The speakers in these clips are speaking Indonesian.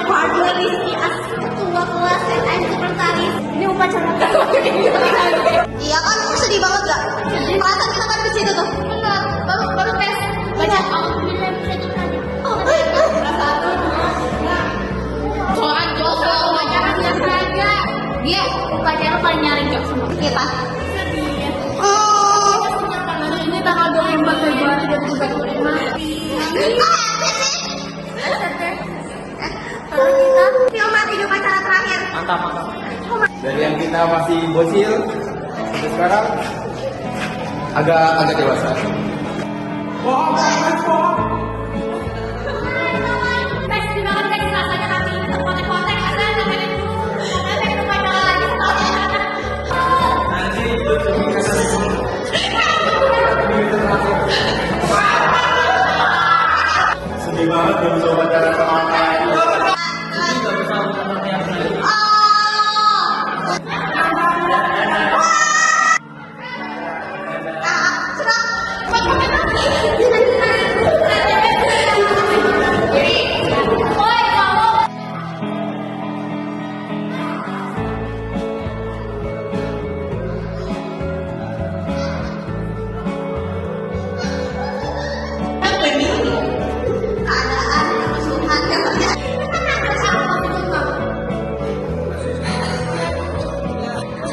Fadil Rizky ketua kelas SN sekretaris. Ini upacara. Iya kan, sedih banget gak? Perasaan kita kan di situ tuh. Enggak, baru tes. Baca alhamdulillah bisa tadi. Oh, perasaan tuh. Soal Joko upacara biasa aja. Dia upacara paling nyaring gak semua. Kita. Ini tanggal 24 Februari 2025. Kalau kita filman hidup acara terakhir. Mantap. Dari yang kita masih bocil sampai sekarang agak dewasa. Sedih banget belum bisa upacara sama kayak ini.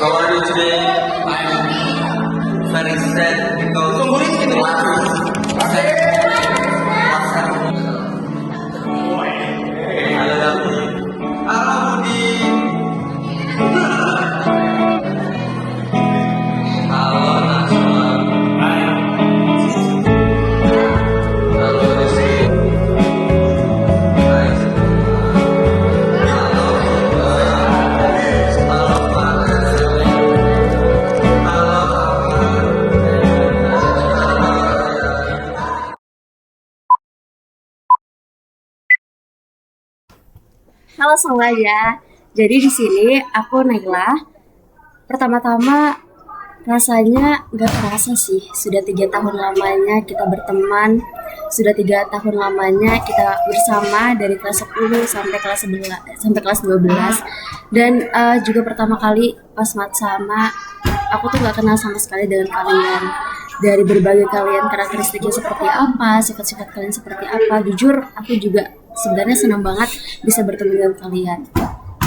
How are you today? I'm very sad because Halo Budi. Halo Nasma. Halo Rizky. Hai semua. Halo Pak. Halo semuanya. Jadi di sini aku Naila. Pertama-tama rasanya nggak terasa sih. Sudah 3 tahun lamanya kita berteman. Sudah 3 tahun lamanya kita bersama dari kelas 10 sampai kelas 11, sampai kelas 12. Dan juga pertama kali pas mat sama, aku tuh nggak kenal sama sekali dengan kalian. Dari berbagai kalian karakteristiknya seperti apa, sifat-sifat kalian seperti apa. Jujur aku juga sebenarnya senang banget bisa bertemu dengan kalian.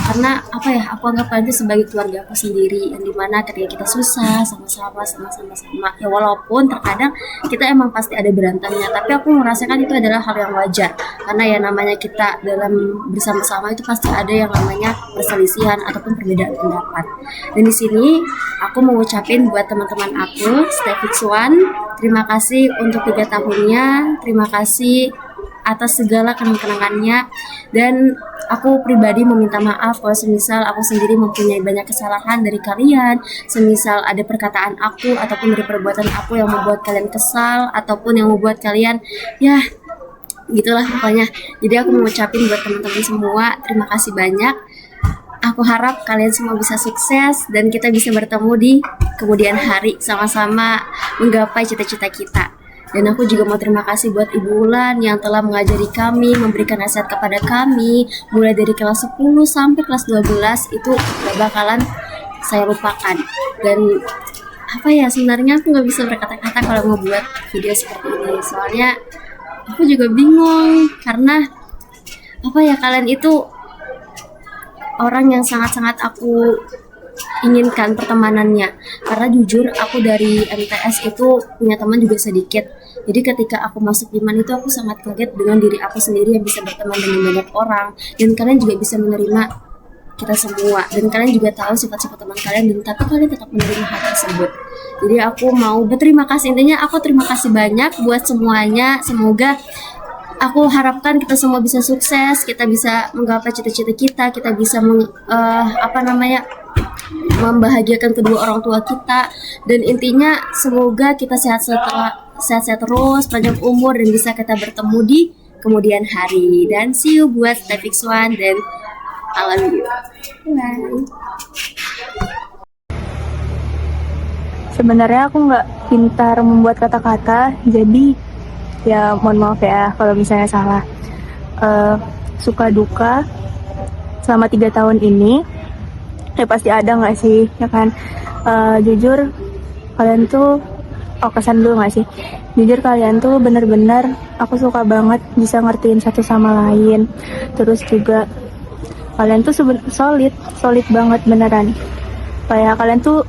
Karena apa ya, aku anggap kalian itu sebagai keluarga aku sendiri, yang dimana ketika kita susah sama-sama ya walaupun terkadang kita emang pasti ada berantemnya, tapi aku merasakan itu adalah hal yang wajar, karena ya namanya kita dalam bersama-sama itu pasti ada yang namanya perselisihan ataupun perbedaan pendapat. Dan di sini aku mau ngucapin buat teman-teman aku Stay Fix One, terima kasih untuk 3 tahunnya, terima kasih atas segala kenang-kenangannya, dan aku pribadi meminta maaf kalau semisal aku sendiri mempunyai banyak kesalahan dari kalian, semisal ada perkataan aku ataupun dari perbuatan aku yang membuat kalian kesal ataupun yang membuat kalian ya gitulah pokoknya. Jadi aku mau ucapin buat teman-teman semua terima kasih banyak. Aku harap kalian semua bisa sukses dan kita bisa bertemu di kemudian hari sama-sama menggapai cita-cita kita. Dan aku juga mau terima kasih buat Ibu Ulan yang telah mengajari kami, memberikan nasihat kepada kami, mulai dari kelas 10 sampai kelas 12 itu gak bakalan saya lupakan. Dan apa ya, sebenarnya aku gak bisa berkata-kata kalau ngebuat video seperti ini. Soalnya aku juga bingung, karena apa ya, kalian itu orang yang sangat-sangat aku inginkan pertemanannya. Karena jujur aku dari MTS itu punya teman juga sedikit. Jadi ketika aku masuk Iman itu aku sangat kaget dengan diri aku sendiri yang bisa berteman dengan banyak orang. Dan kalian juga bisa menerima kita semua. Dan kalian juga tahu sifat-sifat teman kalian, dan tapi kalian tetap menerima hal tersebut. Jadi aku mau berterima kasih. Intinya aku terima kasih banyak buat semuanya. Semoga aku harapkan kita semua bisa sukses, kita bisa menggapai cita-cita kita bisa membahagiakan kedua orang tua kita, dan intinya semoga kita sehat-sehat terus, panjang umur, dan bisa kita bertemu di kemudian hari. Dan see you buat Stay Fix One, dan I love you. Bye. Sebenarnya aku nggak pintar membuat kata-kata, jadi ya mohon maaf ya kalau misalnya salah. Suka duka selama 3 tahun ini. Ya pasti ada nggak sih, ya kan? Jujur kalian tuh, kesan dulu nggak sih? Jujur kalian tuh bener-bener aku suka banget bisa ngertiin satu sama lain. Terus juga kalian tuh solid banget beneran. Kayak kalian tuh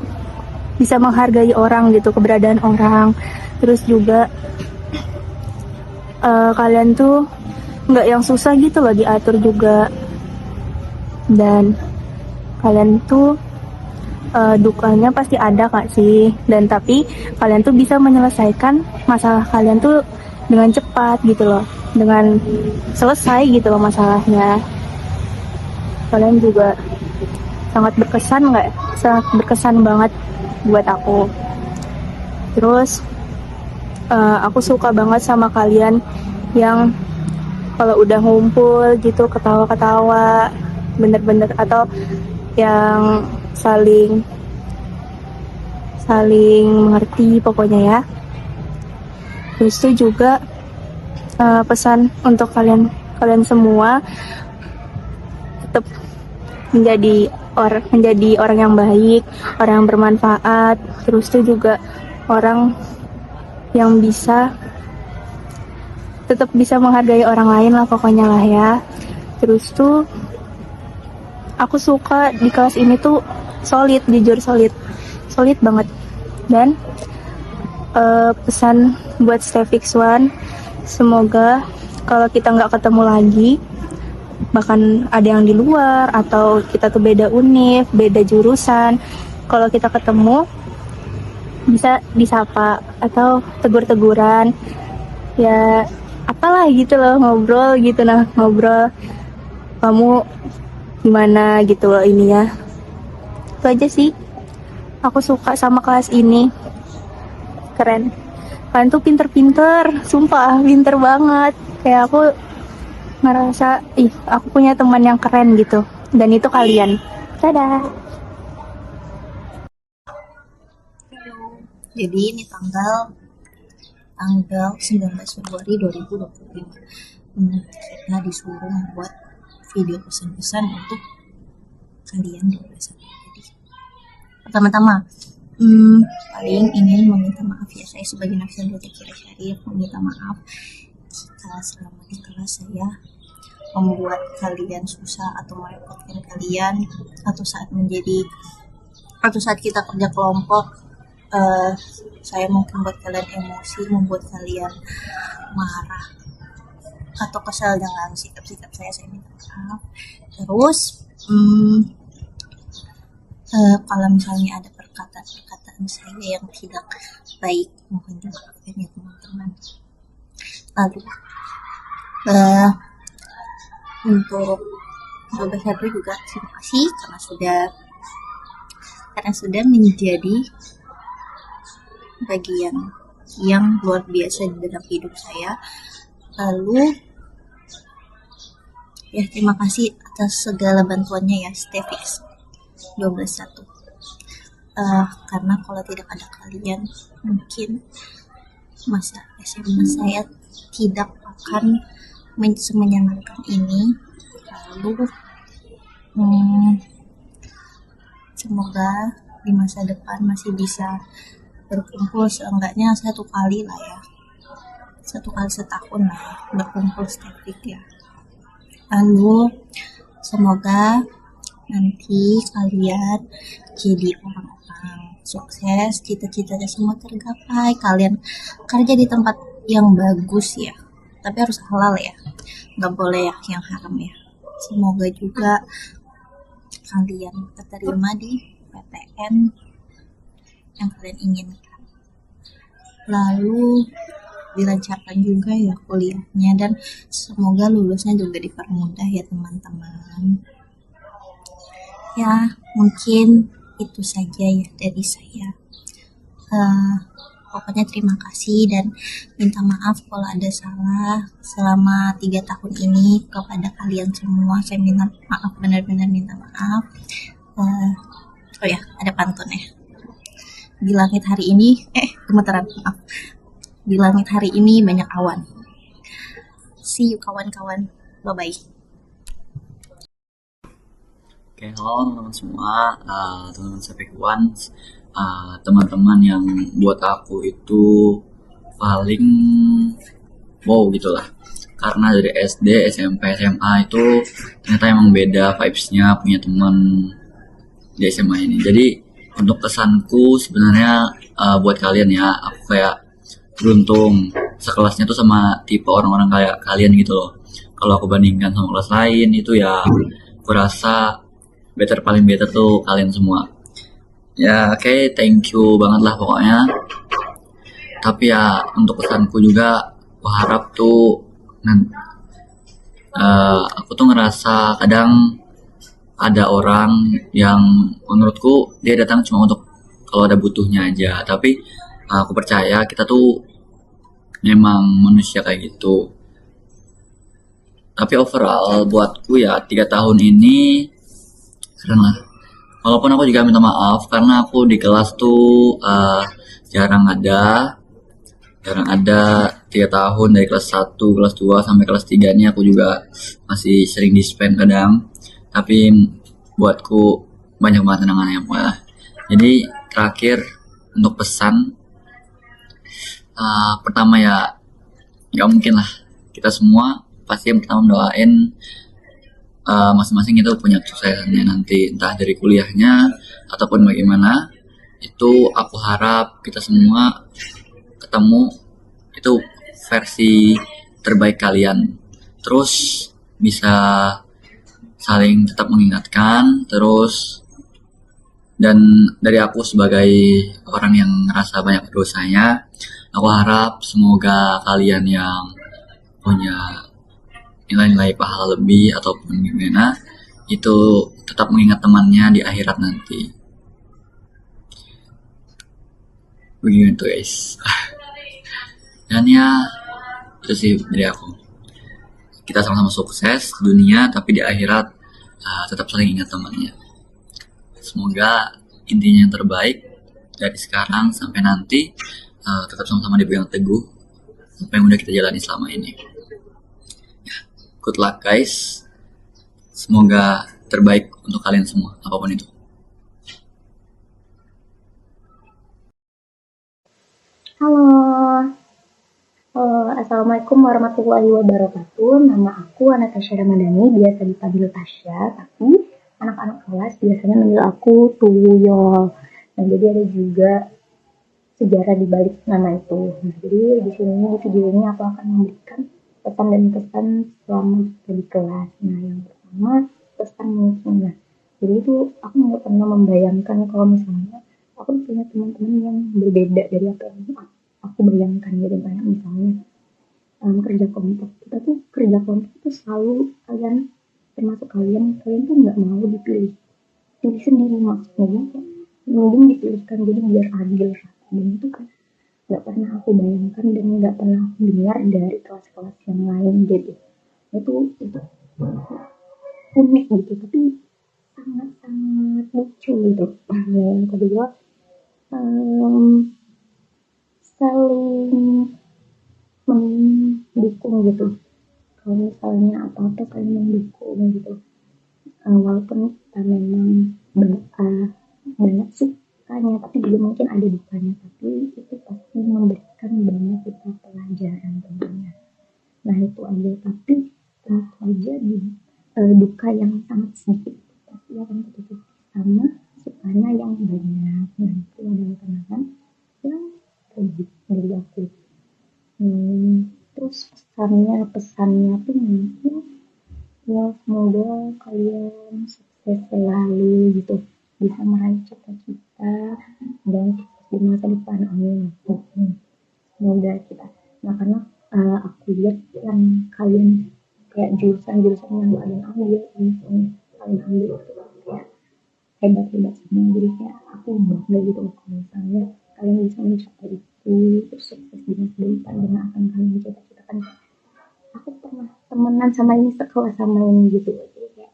bisa menghargai orang gitu, keberadaan orang. Terus juga kalian tuh nggak yang susah gitu loh diatur juga. Dan kalian tuh dukanya pasti ada kak sih, dan tapi kalian tuh bisa menyelesaikan masalah kalian tuh dengan cepat gitu loh, dengan selesai gitu loh masalahnya. Kalian juga sangat berkesan banget buat aku. Terus aku suka banget sama kalian yang kalau udah ngumpul gitu ketawa-ketawa bener-bener, atau yang saling mengerti pokoknya ya. Terus itu juga pesan untuk kalian semua, tetap menjadi orang yang baik, orang yang bermanfaat. Terus itu juga orang yang tetap bisa menghargai orang lain lah pokoknya lah ya. Terus tuh aku suka di kelas ini tuh jujur solid banget. Dan pesan buat Stefix One, semoga kalau kita nggak ketemu lagi, bahkan ada yang di luar atau kita tuh beda univ, beda jurusan, kalau kita ketemu bisa disapa atau tegur-teguran ya, apalah gitu loh, ngobrol kamu gimana gitu loh ini ya. Itu aja sih, aku suka sama kelas ini, keren. Kalian tuh pinter-pinter, sumpah pinter banget. Kayak aku ngerasa aku punya teman yang keren gitu, dan itu kalian. Dadah. Jadi ini tanggal 19 Februari 2025. Kita disuruh membuat video pesan-pesan untuk kalian 12. Jadi pertama-tama paling ingin meminta maaf ya, saya sebagai Nafsan Rezeki Syarif meminta maaf jika selama di kelas saya membuat kalian susah atau merepotkan kalian, atau saat kita kerja kelompok saya mungkin buat kalian emosi, membuat kalian marah atau kesal dengan sikap-sikap saya minta maaf. Terus kalau misalnya ada perkataan saya yang tidak baik, mohon dimaafkan ya teman-teman. Lalu untuk Sobat Satu juga terima kasih karena sudah menjadi bagian yang luar biasa di dalam hidup saya. Lalu ya terima kasih atas segala bantuannya ya Stefix 12.1. Karena kalau tidak ada kalian mungkin masa SMA saya tidak akan semenyenangkan ini. Lalu semoga di masa depan masih bisa berkumpul seenggaknya 1 kali lah ya, 1 kali setahun lah ya, berkumpul Stefix ya. Lalu semoga nanti kalian jadi orang-orang sukses, cita-citanya semua tergapai, kalian kerja di tempat yang bagus ya, tapi harus halal ya, nggak boleh ya yang haram ya. Semoga juga kalian keterima di PTN yang kalian inginkan, lalu dilancarkan juga ya kuliahnya, dan semoga lulusnya juga dipermudah ya teman-teman. Ya mungkin itu saja ya dari saya. Pokoknya terima kasih dan minta maaf kalau ada salah selama 3 tahun ini kepada kalian semua. Saya minta maaf, benar-benar minta maaf. Oh ya, ada pantun ya. Di langit hari ini, gemeteran, maaf. Di langit hari ini banyak awan. See you kawan-kawan. Bye-bye. Oke, halo teman-teman semua, teman-teman Sepik Ones, teman-teman yang buat aku itu paling wow gitulah. Karena dari SD, SMP, SMA itu ternyata emang beda vibes-nya punya teman di SMA ini. Jadi untuk kesanku sebenarnya buat kalian ya, aku kayak beruntung sekelasnya tuh sama tipe orang-orang kayak kalian gitu loh. Kalau aku bandingkan sama kelas lain itu ya, aku rasa paling better tuh kalian semua. Ya oke, thank you banget lah pokoknya. Tapi ya untuk kesanku juga, aku harap tuh aku tuh ngerasa kadang ada orang yang menurutku dia datang cuma untuk kalau ada butuhnya aja. Tapi aku percaya kita tuh memang manusia kayak gitu. Tapi overall buatku ya 3 tahun ini keren lah. Walaupun aku juga minta maaf karena aku di kelas tuh jarang ada 3 tahun dari kelas 1, kelas 2 sampai kelas 3 ini aku juga masih sering di-spend kadang. Tapi buatku banyak banget kenangannya pokoknya. Jadi terakhir untuk pesan pertama ya nggak mungkin lah kita semua pasti yang pertama doain masing-masing itu punya kesuksesannya nanti entah dari kuliahnya ataupun bagaimana. Itu aku harap kita semua ketemu itu versi terbaik kalian, terus bisa saling tetap mengingatkan terus. Dan dari aku sebagai orang yang ngerasa banyak dosanya, aku harap semoga kalian yang punya nilai-nilai pahala lebih ataupun gimana itu tetap mengingat temannya di akhirat nanti. Begitu guys. Dan ya itu sih dari aku. Kita sama-sama sukses di dunia tapi di akhirat tetap saling ingat temannya. Semoga intinya yang terbaik dari sekarang sampai nanti tetap sama-sama dipegang teguh apa yang udah kita jalani selama ini. Good luck guys. Semoga terbaik untuk kalian semua, apapun itu. Halo. Assalamualaikum warahmatullahi wabarakatuh. Nama aku Anastasia Ramadhani, biasa dipanggil Tasya, tapi anak-anak kelas biasanya manggil aku Tuyol. Nah, jadi ada juga sejarah di balik nama itu. Nah, jadi di video ini aku akan memberikan pesan dan kesan selama kita di kelas. Nah, yang pertama pesan mungkin ya. Jadi itu aku nggak pernah membayangkan kalau misalnya aku punya teman-teman yang berbeda dari apa yang aku bayangkan gitu. Kayak misalnya kerja kelompok, kita tuh kerja kelompok itu selalu kalian termasuk kalian tuh nggak mau pilih sendiri, maksudnya mending dipilihkan jadi biar adil. Dan itu kan nggak pernah aku bayangkan dan nggak pernah aku dengar dari kelas-kelas yang lain gitu. Itu unik gitu, tapi sangat-sangat lucu gitu. Yang kedua saling mendukung gitu. Kalau misalnya apa-apa saling mendukung gitu. Walaupun kita memang banyak sukanya, tapi juga mungkin ada dukanya, tapi itu pasti memberikan banyak kita pelajaran tentunya. Nah itu aja, tapi tentu aja di duka yang sangat sedikit pasti akan ketutup sama sukanya yang banyak. Nah itu adalah kenangan yang terbaik dari aku. Terus pesannya tuh mungkin ya semoga kalian sukses selalu gitu, bisa meraih cita-cita dan di masa depan, amin. Semoga kita, nah karena aku lihat yang kalian kayak jurusan yang kalian ambil itu kayak hebat semua, jadi kayak aku bangga gitu kalau misalnya kalian bisa mencapai itu, terus sukses di masa depan dengan apa yang kalian cita-citakan. Aku pernah temenan sama ini, sekelas sama ini gitu, jadi kayak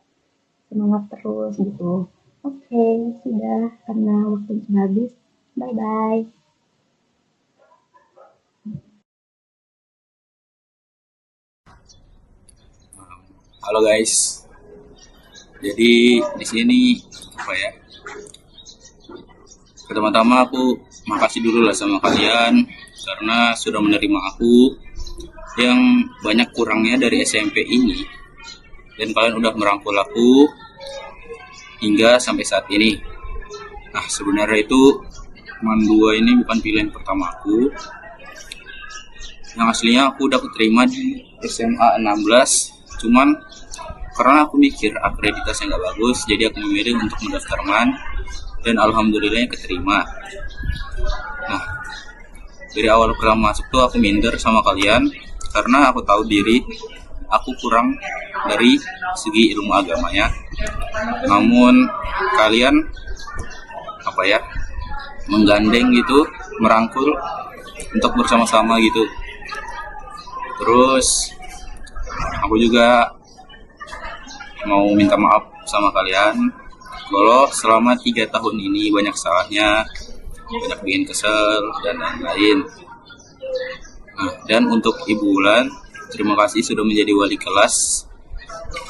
semangat terus gitu. Oke, sudah karena waktu sudah habis. Bye bye. Halo guys, Jadi di sini apa ya? Pertama-tama aku makasih dulu lah sama kalian karena sudah menerima aku yang banyak kurangnya dari SMP ini, dan kalian udah merangkul aku hingga sampai saat ini. Nah, sebenarnya itu MAN 2 ini bukan pilihan pertama aku. Yang aslinya aku udah keterima di SMA 16, cuman karena aku mikir akreditasnya nggak bagus, jadi aku memilih untuk mendaftar MAN, dan alhamdulillahnya keterima. Nah, dari awal pertama masuk tuh aku minder sama kalian karena aku tahu diri aku kurang dari segi ilmu agamanya. Namun kalian apa ya, menggandeng gitu, merangkul untuk bersama-sama gitu. Terus aku juga mau minta maaf sama kalian kalau selama 3 tahun ini banyak salahnya, banyak bikin kesel dan lain-lain. Nah, dan untuk Ibu Wulan, terima kasih sudah menjadi wali kelas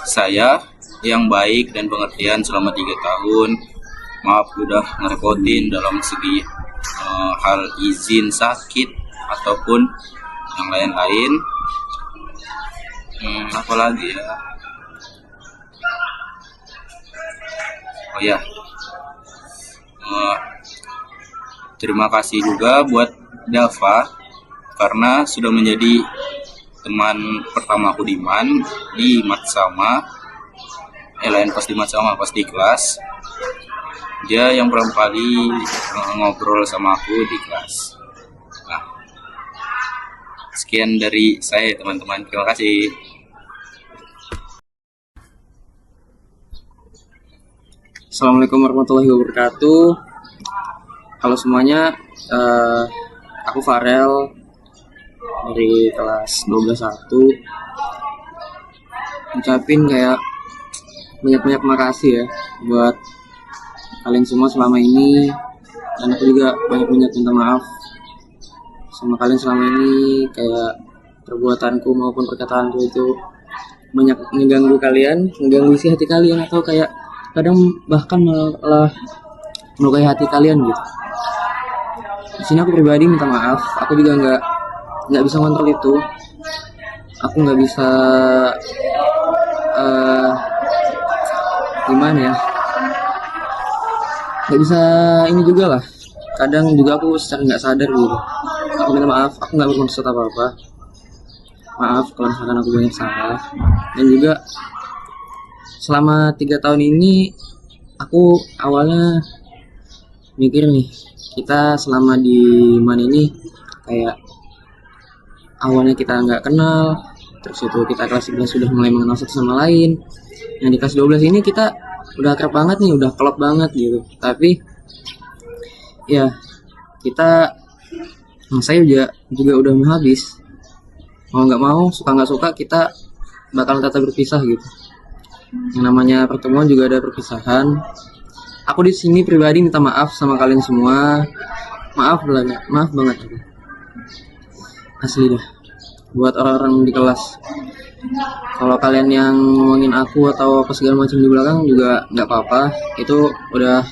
saya yang baik dan pengertian selama 3 tahun. Maaf udah ngerepotin dalam segi hal izin sakit ataupun yang lain-lain. Apalagi ya? Oh ya, terima kasih juga buat Dava karena sudah menjadi teman pertama aku di MAN, di Matsama. Lain pas di Matsama, pas di kelas. Dia yang pertama kali ngobrol sama aku di kelas. Nah, sekian dari saya teman-teman, terima kasih. Assalamualaikum warahmatullahi wabarakatuh. Halo semuanya, aku Farel dari kelas 12.1. Ucapin kayak banyak-banyak makasih ya buat kalian semua selama ini, dan aku juga banyak-banyak minta maaf sama kalian selama ini, kayak perbuatanku maupun perkataanku itu banyak mengganggu kalian, mengganggu isi hati kalian, atau kayak kadang bahkan malah melukai hati kalian gitu. Di sini aku pribadi minta maaf, aku juga nggak bisa kontrol itu, aku nggak bisa gimana ya, nggak bisa ini juga lah. Kadang juga aku secara nggak sadar gitu. Aku minta maaf, aku nggak bermaksud apa-apa. Maaf kalau misalkan aku banyak salah. Dan juga selama 3 tahun ini aku awalnya mikir nih, kita selama di MAN ini kayak awalnya kita nggak kenal, terus itu kita kelas 11 sudah mulai mengenal satu sama lain. Yang di kelas 12 ini kita udah akrab banget nih, udah klop banget gitu. Tapi ya kita, saya juga udah mau habis. Mau nggak mau, suka nggak suka, kita bakal tetap berpisah gitu. Yang namanya pertemuan juga ada perpisahan. Aku di sini pribadi minta maaf sama kalian semua. Maaf banget. Asli dah. Buat orang-orang di kelas. Kalau kalian yang ngomongin aku atau apa segala macam di belakang juga nggak apa-apa. Itu udah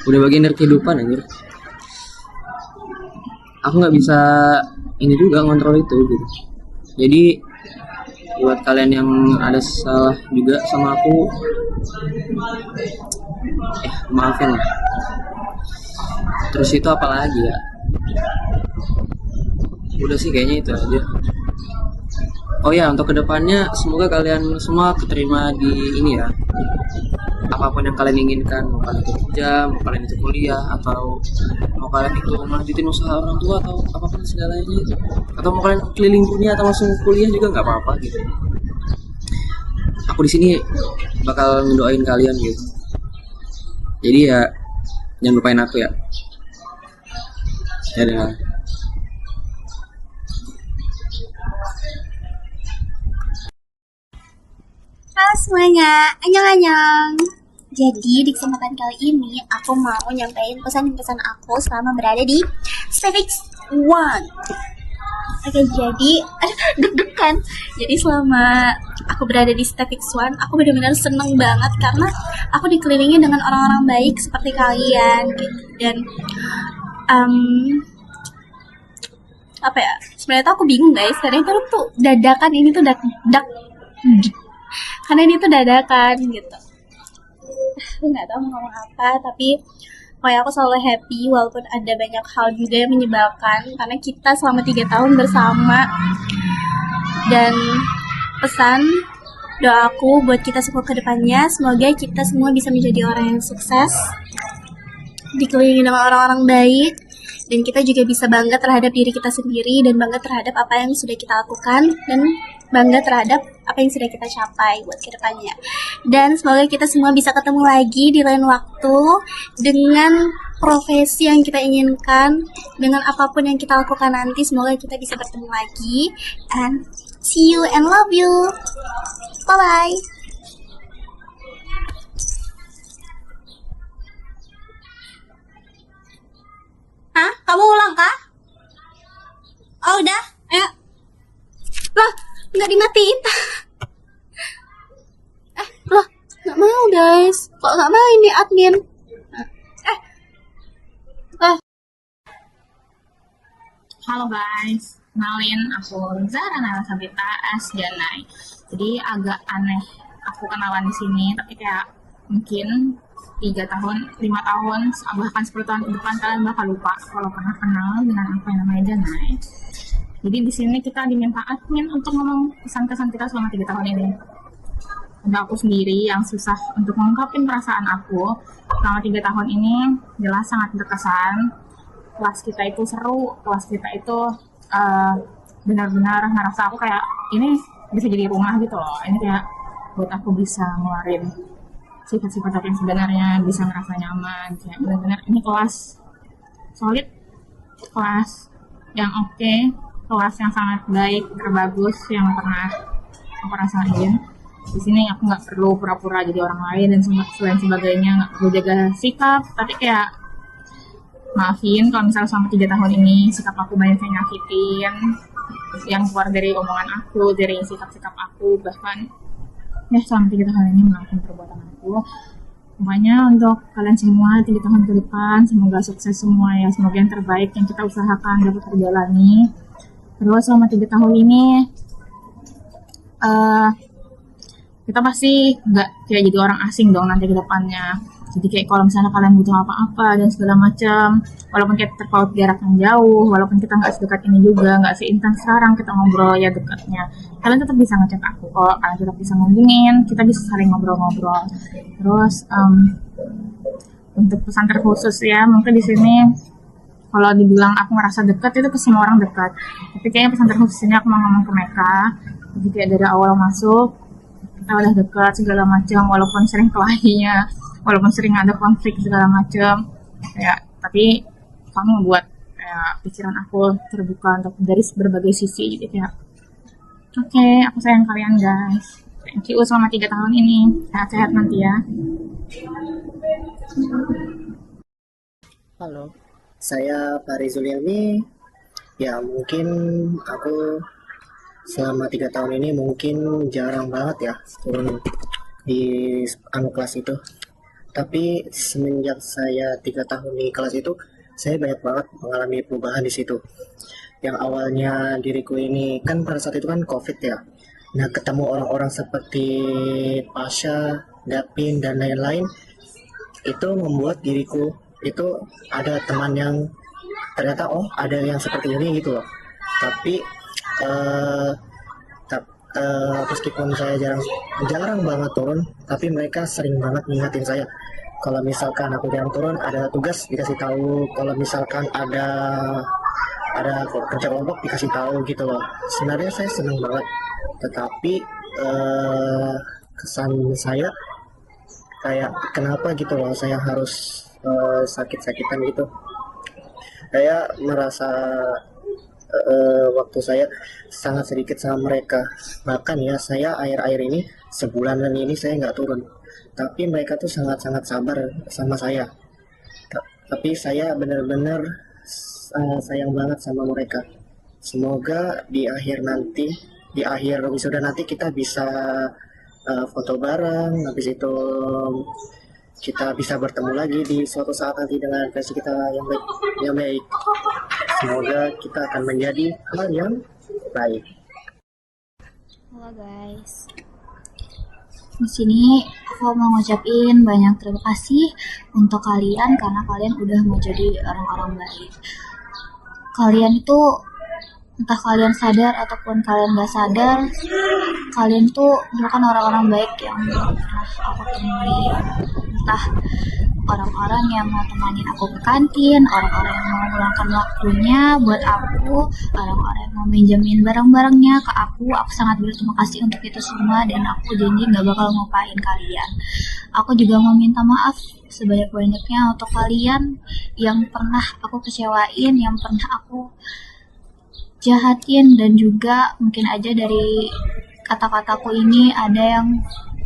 bagian dari kehidupan anjir. Aku nggak bisa ini juga ngontrol itu gitu. Jadi buat kalian yang ada salah juga sama aku, maafin lah. Terus itu apa lagi ya, udah sih kayaknya itu aja. Oh ya, untuk kedepannya semoga kalian semua keterima di ini ya, apapun yang kalian inginkan, mau kalian itu kerja, mau kalian itu kuliah, atau mau kalian itu melanjutin usaha orang tua, atau apapun segalanya itu, atau mau kalian keliling dunia atau langsung kuliah juga nggak apa-apa gitu. Aku di sini bakal mendoain kalian gitu. Jadi ya jangan lupain aku ya. Dadah. Halo semuanya, annyeong. Jadi di kesempatan kali ini aku mau nyampein pesan-pesan aku selama berada di Stefix One. Oke, jadi deg-degan. Jadi selama aku berada di Stepix One, aku benar-benar seneng banget karena aku dikelilingi dengan orang-orang baik seperti kalian gitu. Dan apa ya? Sebenarnya tuh aku bingung guys, karena itu tuh dadakan ini tuh karena ini tuh dadakan gitu. Aku nggak tahu mau ngomong apa, tapi pokoknya aku selalu happy walaupun ada banyak hal juga yang menyebalkan karena kita selama 3 tahun bersama. Dan pesan doaku buat kita semua ke depannya, semoga kita semua bisa menjadi orang yang sukses, dikelilingi dengan orang-orang baik, dan kita juga bisa bangga terhadap diri kita sendiri dan bangga terhadap apa yang sudah kita lakukan dan bangga terhadap apa yang sudah kita capai buat kedepannya. Dan semoga kita semua bisa ketemu lagi di lain waktu dengan profesi yang kita inginkan, dengan apapun yang kita lakukan nanti. Semoga kita bisa bertemu lagi. And see you and love you. Bye-bye. Hah? Kamu ulang kah? Oh udah? Ayo. Loh, nggak dimatiin. Loh, nggak mau guys. Kok nggak mau ini admin? Halo guys, kenalin aku Zara Nala Sabita S. Janai. Jadi agak aneh aku kenalan di sini, tapi kayak mungkin 3 tahun, 5 tahun, bahkan 10 tahun ke depan kalian bakal lupa kalau pernah kenal dengan apa yang namanya Janai. Jadi di sini kita diminta admin untuk ngomong kesan-kesan kita selama 3 tahun ini. Ada aku sendiri yang susah untuk mengungkapin perasaan aku. Selama 3 tahun ini jelas sangat berkesan. Kelas kita itu seru, kelas kita itu benar-benar ngerasa aku kayak ini bisa jadi rumah gitu loh. Ini kayak buat aku bisa ngeluarin sifat-sifat aku yang sebenarnya, bisa ngerasa nyaman. Kayak benar-benar ini kelas solid, kelas yang oke, kelas yang sangat baik, terbagus yang pernah aku rasain. Di sini aku nggak perlu pura-pura jadi orang lain dan selain sebagainya, nggak perlu jaga sikap, tapi kayak maafin kalau misalnya selama 3 tahun ini sikap aku banyak yang nyakitin, yang keluar dari omongan aku, dari sikap-sikap aku, bahkan ya selama 3 tahun ini melakukan perbuatan aku. Pokoknya untuk kalian semua 3 tahun ke depan semoga sukses semua ya, semoga yang terbaik yang kita usahakan dapat terjalani. Terus selama 3 tahun ini kita pasti nggak kayak jadi orang asing dong nanti ke depannya. Jadi kayak kalau misalnya kalian butuh apa-apa dan segala macam, walaupun kita terpaut jarak yang jauh, walaupun kita nggak sedekat ini juga, nggak seintens sekarang kita ngobrol ya dekatnya, kalian tetap bisa ngechat aku kok, kalian tetap bisa ngomongin, kita bisa saling ngobrol-ngobrol. Terus untuk pesan terkhusus ya, mungkin di sini kalau dibilang aku ngerasa dekat itu ke semua orang dekat, tapi kayaknya pesan terkhusus ini aku mau ngomong ke mereka. Jadi kayak dari awal masuk kita udah dekat segala macam, walaupun sering kelahinya, walaupun sering ada konflik segala macam, kayak tapi kamu membuat kayak pikiran aku terbuka untuk dari berbagai sisi. Jadi kayak oke, aku sayang kalian guys, thank you selama 3 tahun ini, sehat-sehat nanti ya. Halo, saya Pak Rizul Ilmi. Ya mungkin aku selama 3 tahun ini mungkin jarang banget ya turun di kelas itu. Tapi semenjak saya 3 tahun di kelas itu, saya banyak banget mengalami perubahan di situ. Yang awalnya diriku ini kan pada saat itu kan COVID ya. Nah ketemu orang-orang seperti Pasha, Dapin dan lain-lain, itu membuat diriku itu ada teman yang ternyata ada yang seperti ini gitu loh. Tapi meskipun saya jarang banget turun, tapi mereka sering banget ngingetin saya. Kalau misalkan aku jarang turun, ada tugas dikasih tahu. Kalau misalkan ada kerja kelompok dikasih tahu gitu loh. Sebenarnya saya senang banget, tetapi kesan saya kayak kenapa gitu loh saya harus sakit-sakitan gitu. Saya merasa waktu saya sangat sedikit sama mereka. Bahkan ya saya akhir-akhir ini sebulanan ini saya nggak turun, tapi mereka tuh sangat-sangat sabar sama saya. Tapi saya benar-benar sayang banget sama mereka. Semoga di akhir wisuda nanti kita bisa foto bareng, habis itu kita bisa bertemu lagi di suatu saat nanti dengan versi kita yang baik. Semoga kita akan menjadi hal yang baik. Halo guys. Di sini aku mau ngucapin banyak terima kasih untuk kalian karena kalian udah mau jadi orang-orang baik. Kalian itu entah kalian sadar ataupun kalian gak sadar, kalian tuh bukan orang-orang baik yang pernah aku temui. Entah orang-orang yang mau temani aku ke kantin, orang-orang yang mau meluangkan waktunya buat aku, orang-orang yang mau minjemin barang-barangnya ke aku sangat berterima kasih untuk itu semua dan aku janji gak bakal ngupain kalian. Aku juga mau minta maaf sebanyak-banyaknya untuk kalian yang pernah aku kecewain, yang pernah aku jahatin, dan juga mungkin aja dari kata-kataku ini ada yang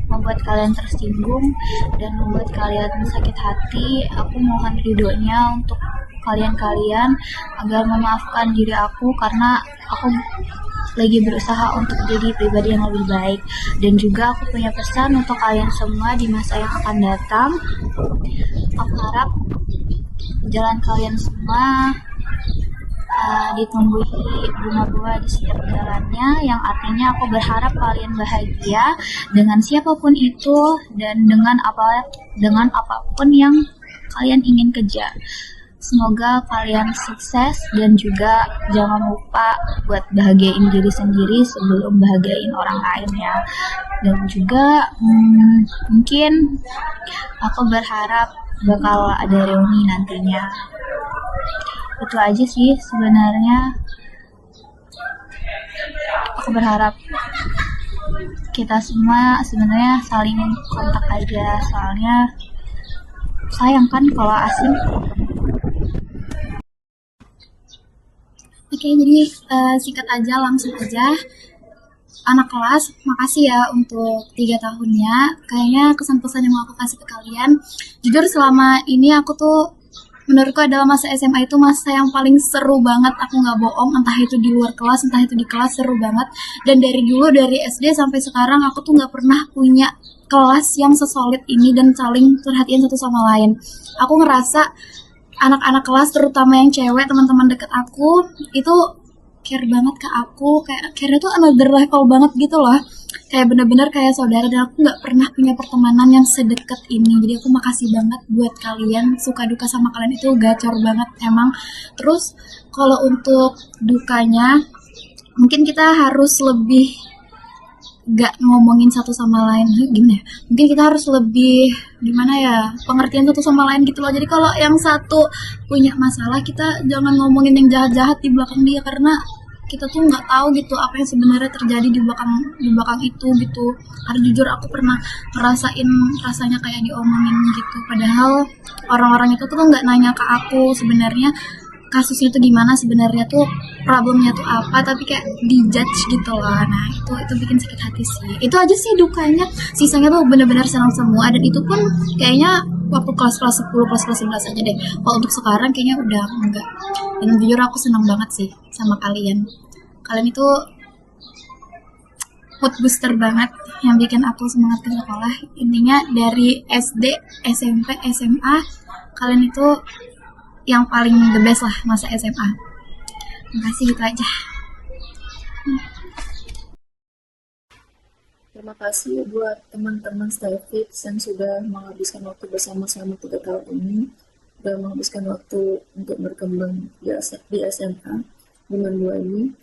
membuat kalian tersinggung dan membuat kalian sakit hati. Aku mohon ridhonya untuk kalian-kalian agar memaafkan diri aku karena aku lagi berusaha untuk jadi pribadi yang lebih baik. Dan juga aku punya pesan untuk kalian semua di masa yang akan datang. Aku harap jalan kalian semua ditumbuhi bunga-bunga di setiap jalannya, yang artinya aku berharap kalian bahagia dengan siapapun itu dan dengan apapun yang kalian ingin kejar. Semoga kalian sukses dan juga jangan lupa buat bahagiain diri sendiri sebelum bahagiain orang lain ya. Dan juga mungkin aku berharap bakal ada reuni nantinya. Itu aja sih sebenarnya. Aku berharap kita semua sebenarnya saling kontak aja, soalnya sayang kan kalau asing. Oke, jadi singkat aja, langsung aja. Anak kelas, makasih ya untuk 3 tahunnya. Kayaknya kesan-pesan yang mau aku kasih ke kalian, jujur selama ini aku tuh menurutku adalah masa SMA itu masa yang paling seru banget. Aku nggak bohong, entah itu di luar kelas, entah itu di kelas, seru banget. Dan dari dulu, dari SD sampai sekarang, aku tuh nggak pernah punya kelas yang sesolid ini dan saling perhatian satu sama lain. Aku ngerasa anak-anak kelas, terutama yang cewek, teman-teman deket aku, itu care banget ke aku. Kayak care itu another level banget gitu loh. Kayak bener-bener kayak saudara, dan aku nggak pernah punya pertemanan yang sedekat ini. Jadi aku makasih banget buat kalian. Suka duka sama kalian itu gacor banget emang. Terus kalau untuk dukanya, mungkin kita harus lebih gak ngomongin satu sama lain gini ya. Mungkin kita harus lebih gimana ya, pengertian satu sama lain gitu loh. Jadi kalau yang satu punya masalah, kita jangan ngomongin yang jahat-jahat di belakang dia, karena kita tuh nggak tahu gitu apa yang sebenarnya terjadi di belakang itu gitu. Karena jujur aku pernah ngerasain rasanya kayak diomongin gitu, padahal orang-orang itu tuh nggak nanya ke aku sebenarnya kasusnya tuh gimana, sebenarnya tuh problemnya tuh apa, tapi kayak dijudge gitu loh. Nah itu bikin sakit hati sih. Itu aja sih dukanya. Sisanya tuh benar-benar senang semua, dan itu pun kayaknya waktu kelas 10, kelas 11 aja deh. Kalau untuk sekarang kayaknya udah enggak. Dan jujur aku senang banget sih sama kalian. Kalian itu mood booster banget yang bikin aku semangat ke sekolah. Intinya dari SD, SMP, SMA, kalian itu yang paling the best lah masa SMA. Makasih, gitu aja. Terima kasih buat teman-teman Stayfix yang sudah menghabiskan waktu bersama selama 3 tahun ini, sudah menghabiskan waktu untuk berkembang di SMA dengan dua ini.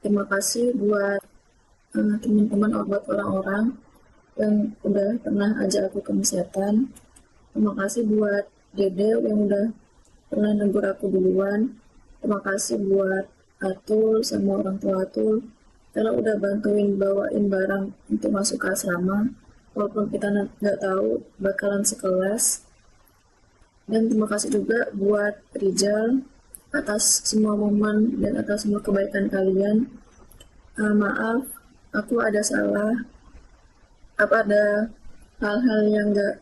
Terima kasih buat teman-teman, buat orang-orang yang udah pernah ajak aku ke Mesetan. Terima kasih buat Dede yang udah pernah negur aku duluan. Terima kasih buat Atul sama orang tua Atul karena udah bantuin bawain barang untuk masuk ke asrama walaupun kita nggak tahu bakalan sekelas. Dan terima kasih juga buat Rijal atas semua momen dan atas semua kebaikan kalian. Maaf, aku ada salah, ada hal-hal yang nggak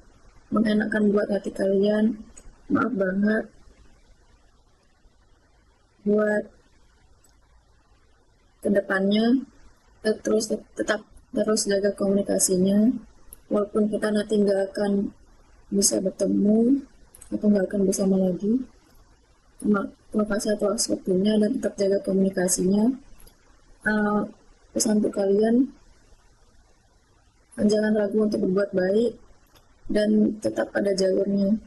mengenakan buat hati kalian. Maaf banget. Buat kedepannya tetap terus jaga komunikasinya, walaupun kita nanti nggak akan bisa bertemu atau nggak akan bersama lagi. Terima kasih atas waktunya dan tetap jaga komunikasinya. Pesan untuk kalian, jangan ragu untuk berbuat baik dan tetap ada jalurnya.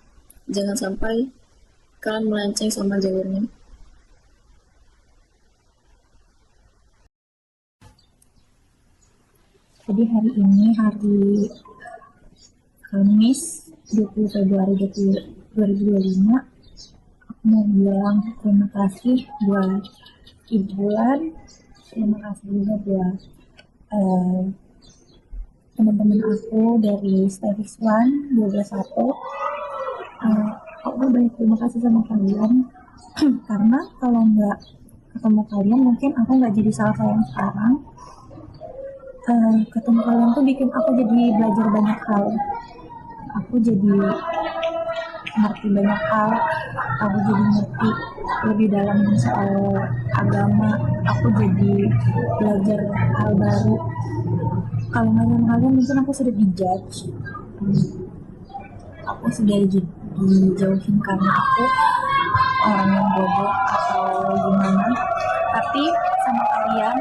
Jangan sampai kalian melenceng sama jalurnya. Jadi hari ini hari Kamis 20 Februari 2025, aku mau bilang terima kasih buat Ibu Bulan, terima kasih juga buat teman-teman aku dari Stevix One 12.1. Aku banyak terima kasih sama kalian karena kalau nggak ketemu kalian mungkin aku nggak jadi salah yang sekarang. Ketemu kalian tuh bikin aku jadi belajar banyak hal, aku jadi ngerti banyak hal, aku jadi ngerti lebih dalam soal agama, aku jadi belajar hal baru. Kalau kalian mungkin aku sudah dijudge, aku sudah dijauhin karena aku orang yang bodoh atau gimana, tapi sama kalian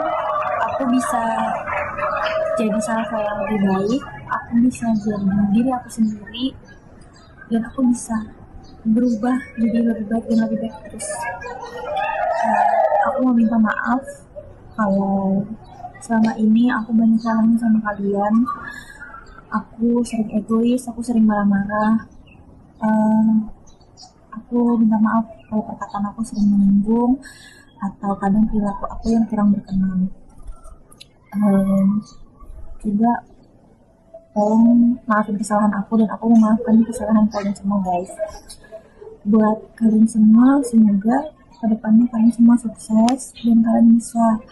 aku bisa jadi salah yang lebih baik, aku bisa jadi diri aku sendiri, dan aku bisa berubah jadi lebih baik dan lebih baik terus. Aku mau minta maaf kalau selama ini aku banyak salahnya sama kalian. Aku sering egois, aku sering marah-marah. Aku minta maaf kalau perkataan aku sering menyinggung atau kadang perilaku aku yang kurang berkenan. Juga tolong maafin kesalahan aku dan aku memaafkan kesalahan kalian semua guys. Buat kalian semua, semoga kedepannya kalian semua sukses dan kalian bisa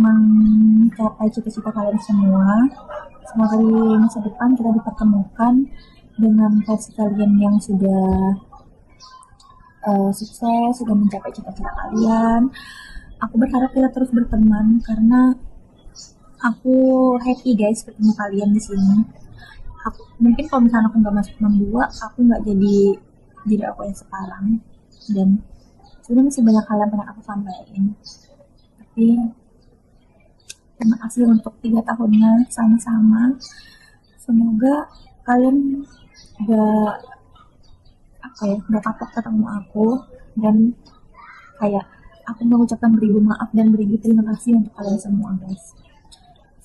mencapai cita-cita kalian semua. Semoga di masa depan kita dipertemukan dengan versi kalian yang sudah sukses, sudah mencapai cita-cita kalian. Aku berharap kita terus berteman karena aku happy guys ketemu kalian di sini. Mungkin kalau misalnya aku nggak masuk 62, aku nggak jadi aku yang sekarang. Dan sebenarnya masih banyak hal yang pengen aku sampaikan. Tapi terima kasih untuk 3 tahunnya sama-sama. Semoga kalian nggak kapok ketemu aku, dan kayak aku mengucapkan beribu maaf dan beribu terima kasih untuk kalian semua guys.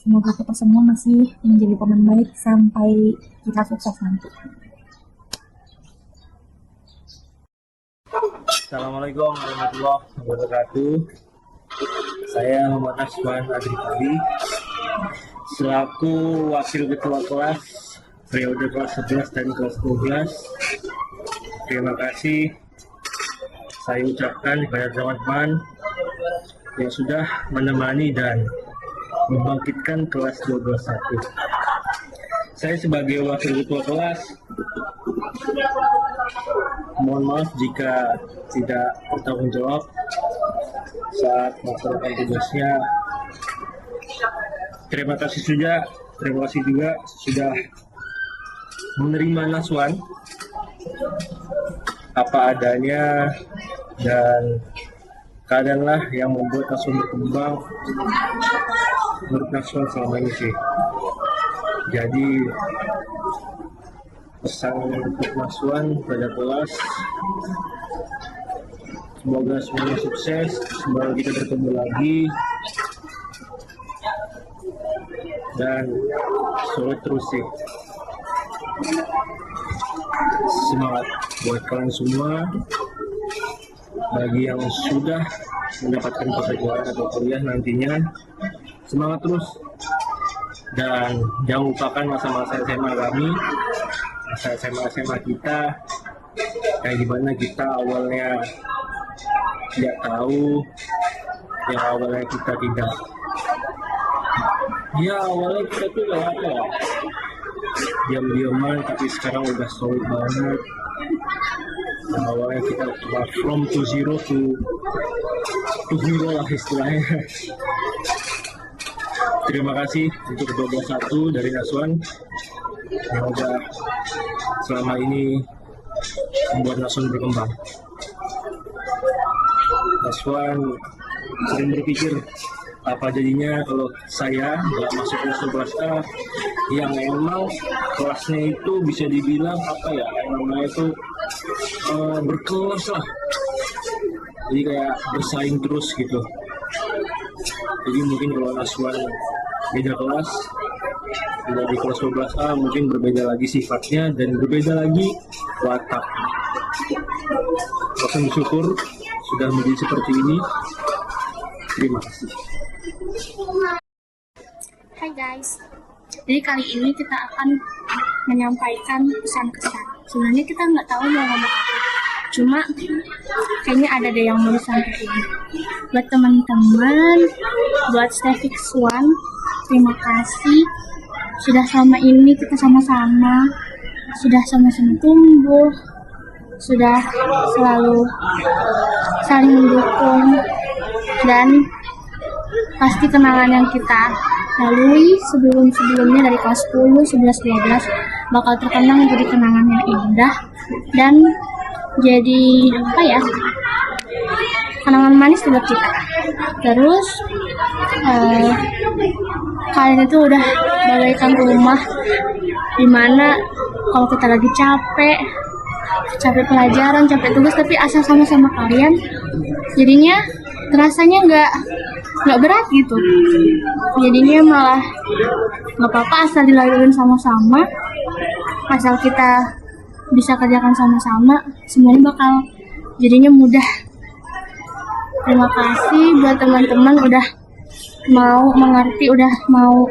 Semoga kita semua masih menjadi teman baik sampai kita sukses nanti. Assalamualaikum warahmatullahi wabarakatuh. Saya Muhammad Aswan Adrikali, selaku Wakil Ketua Kelas periode kelas 11 dan kelas 12. Terima kasih saya ucapkan kepada teman-teman yang sudah menemani dan membangkitkan kelas 12.1. Saya sebagai wakil ketua kelas mohon maaf jika tidak bertanggung jawab saat melaksanakan tugasnya. Terima kasih juga sudah menerima Naswan apa adanya, dan keadaanlah yang membuat Naswan berkembang menurut Naswan selama ini sih. Jadi pesan untuk Naswan pada kelas, semoga semuanya sukses, semoga kita bertemu lagi dan solid terus sih. Semangat buat kalian semua. Bagi yang sudah mendapatkan pekerjaan atau kuliah nantinya, semangat terus, dan jangan lupakan masa-masa SMA kami, masa SMA kita, kayak gimana kita awalnya tidak tahu, yang awalnya kita tidak, ya awalnya kita tuh gak apa ya, diam-diaman, tapi sekarang udah solid banget. Nah, awalnya kita from to zero lah istilahnya. terima kasih untuk kedua belah satu dari Naswan yang udah selama ini membuat Naswan berkembang. Naswan sering berpikir apa jadinya kalau saya nggak masuk kelas 11A yang emang kelasnya itu bisa dibilang apa ya, yang namanya itu berkelas lah, jadi kayak bersaing terus gitu. Jadi mungkin kalau Naswan beda kelas, tidak di kelas 12A mungkin berbeda lagi sifatnya dan berbeda lagi watak. Naswan bersyukur sudah menjadi seperti ini. Terima kasih. Hai guys, jadi kali ini kita akan menyampaikan pesan-kesan. Sebenarnya kita nggak tahu mau ngomong apa, cuma kayaknya ada deh yang mau disampaikan. Buat teman-teman, buat Stefix One, terima kasih sudah selama ini kita sama-sama, sudah sama-sama tumbuh, sudah selalu saling mendukung, dan pasti kenangan yang kita lalui sebelum-sebelumnya dari kelas 10, 11, 12 bakal terkenang jadi kenangan yang indah dan jadi apa ya, kenangan manis buat kita. Terus kalian itu udah bagaikan rumah dimana kalau kita lagi capek pelajaran, capek tugas, tapi asal sama-sama kalian jadinya rasanya nggak berat gitu. Jadinya malah nggak apa-apa asal dilakuin sama-sama, asal kita bisa kerjakan sama-sama, semuanya bakal jadinya mudah. Terima kasih buat teman-teman udah mau mengerti, udah mau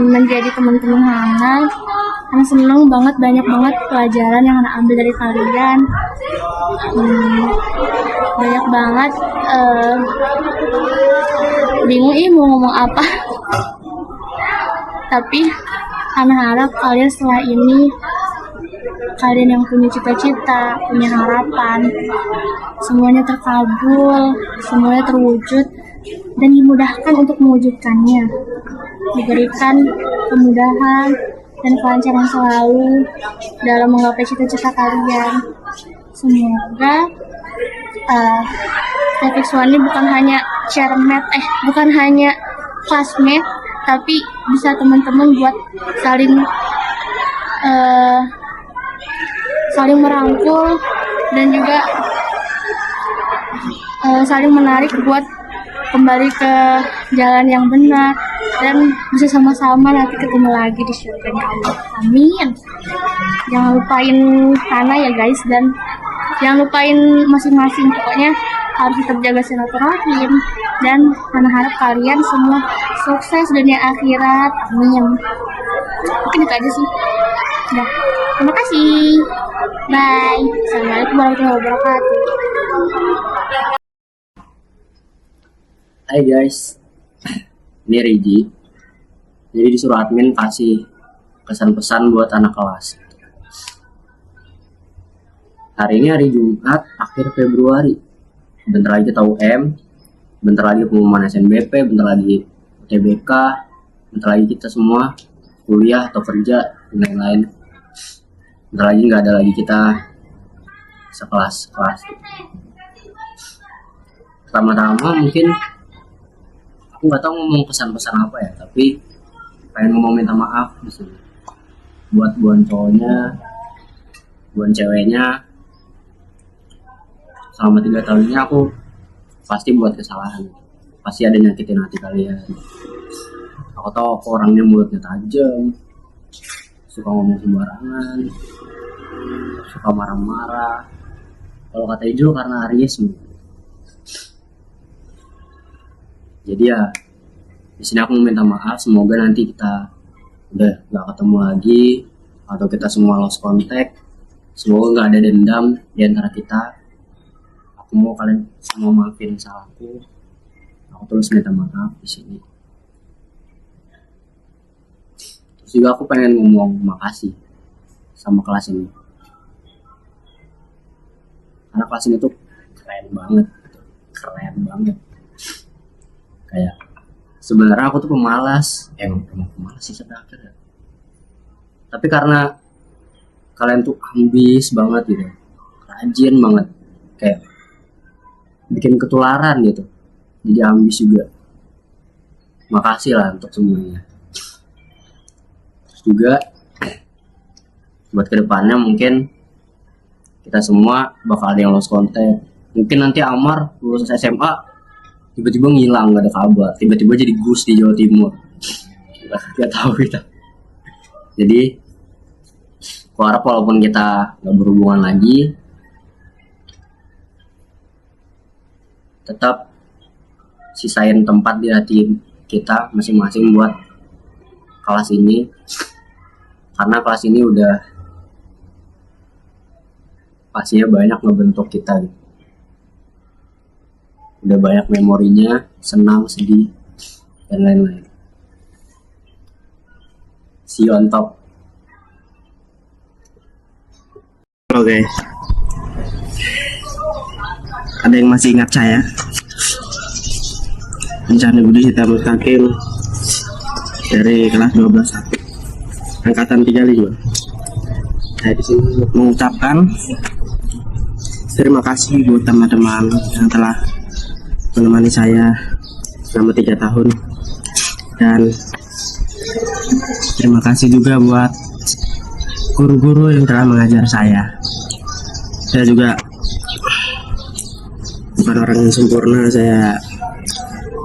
menjadi teman-teman Hana. Karena seneng banget, banyak banget pelajaran yang Hana ambil dari kalian. Banyak banget, bingung mau ngomong apa. Tapi Hana harap kalian setelah ini, kalian yang punya cita-cita, punya harapan, semuanya terkabul, semuanya terwujud dan dimudahkan untuk mewujudkannya. Diberikan kemudahan dan kelancaran selalu dalam menggapai cita-cita kalian. Semoga Stefix One ini bukan hanya bukan hanya classmate, tapi bisa teman-teman buat saling merangkul dan juga saling menarik buat kembali ke jalan yang benar dan bisa sama-sama nanti ketemu lagi di surganya Allah. Amin. Jangan lupain Hana ya guys, dan jangan lupain masing-masing, pokoknya harus tetap jaga silaturahim, dan Hana harap kalian semua sukses dunia akhirat. Amin. Mungkin itu aja sih. Ya, terima kasih. Bye. Assalamualaikum warahmatullahi wabarakatuh. Hai guys, ini Riji. Jadi disuruh admin kasih pesan-pesan buat anak kelas. Hari ini hari Jumat, akhir Februari. Bentar lagi kita UM, bentar lagi pengumuman SNBP, bentar lagi UTBK, bentar lagi kita semua kuliah atau kerja dan lain-lain. Bentar lagi nggak ada lagi kita sekelas. Pertama-tama mungkin aku nggak tahu ngomong pesan-pesan apa ya, tapi pengen ngomong minta maaf di sini buat buan cowoknya, buan ceweknya. Selama 3 tahun ini aku pasti buat kesalahan, pasti ada nyakitin hati kalian. Aku tahu aku orangnya mulutnya tajam, suka ngomong sembarangan, suka marah-marah. Kalau kata Ijo karena Aries. Jadi ya di sini aku minta maaf, semoga nanti kita udah nggak ketemu lagi atau kita semua lost contact. Semoga nggak ada dendam di antara kita. Aku mau kalian semua maafin salahku. Aku terus minta maaf di sini. Terus juga aku pengen ngomong makasih sama kelas ini. Karena kelas ini tuh keren banget. Kayak sebenarnya aku tuh pemalas, emang pemalas sih sebenarnya. Tapi karena kalian tuh ambis banget gitu, rajin banget, kayak bikin ketularan gitu, jadi ambis juga. Makasih lah untuk semuanya. Terus juga buat kedepannya mungkin kita semua bakal ada yang lost contact. Mungkin nanti Amar lulus SMA tiba-tiba ngilang, gak ada kabar, tiba-tiba jadi Gus di Jawa Timur. Gak tahu kita. Jadi aku harap walaupun kita gak berhubungan lagi, tetap sisain tempat di hati kita masing-masing buat kelas ini, karena kelas ini udah pastinya banyak ngebentuk kita gitu. Udah banyak memorinya, senang, sedih, dan lain-lain. See you on top. Halo guys, ada yang masih ingat saya? Rencana Budi Sita Mustaqim dari kelas 12 angkatan 35. Saya di sini mengucapkan terima kasih buat teman-teman yang telah menemani saya selama 3 tahun, dan terima kasih juga buat guru-guru yang telah mengajar saya. Saya juga bukan orang yang sempurna, saya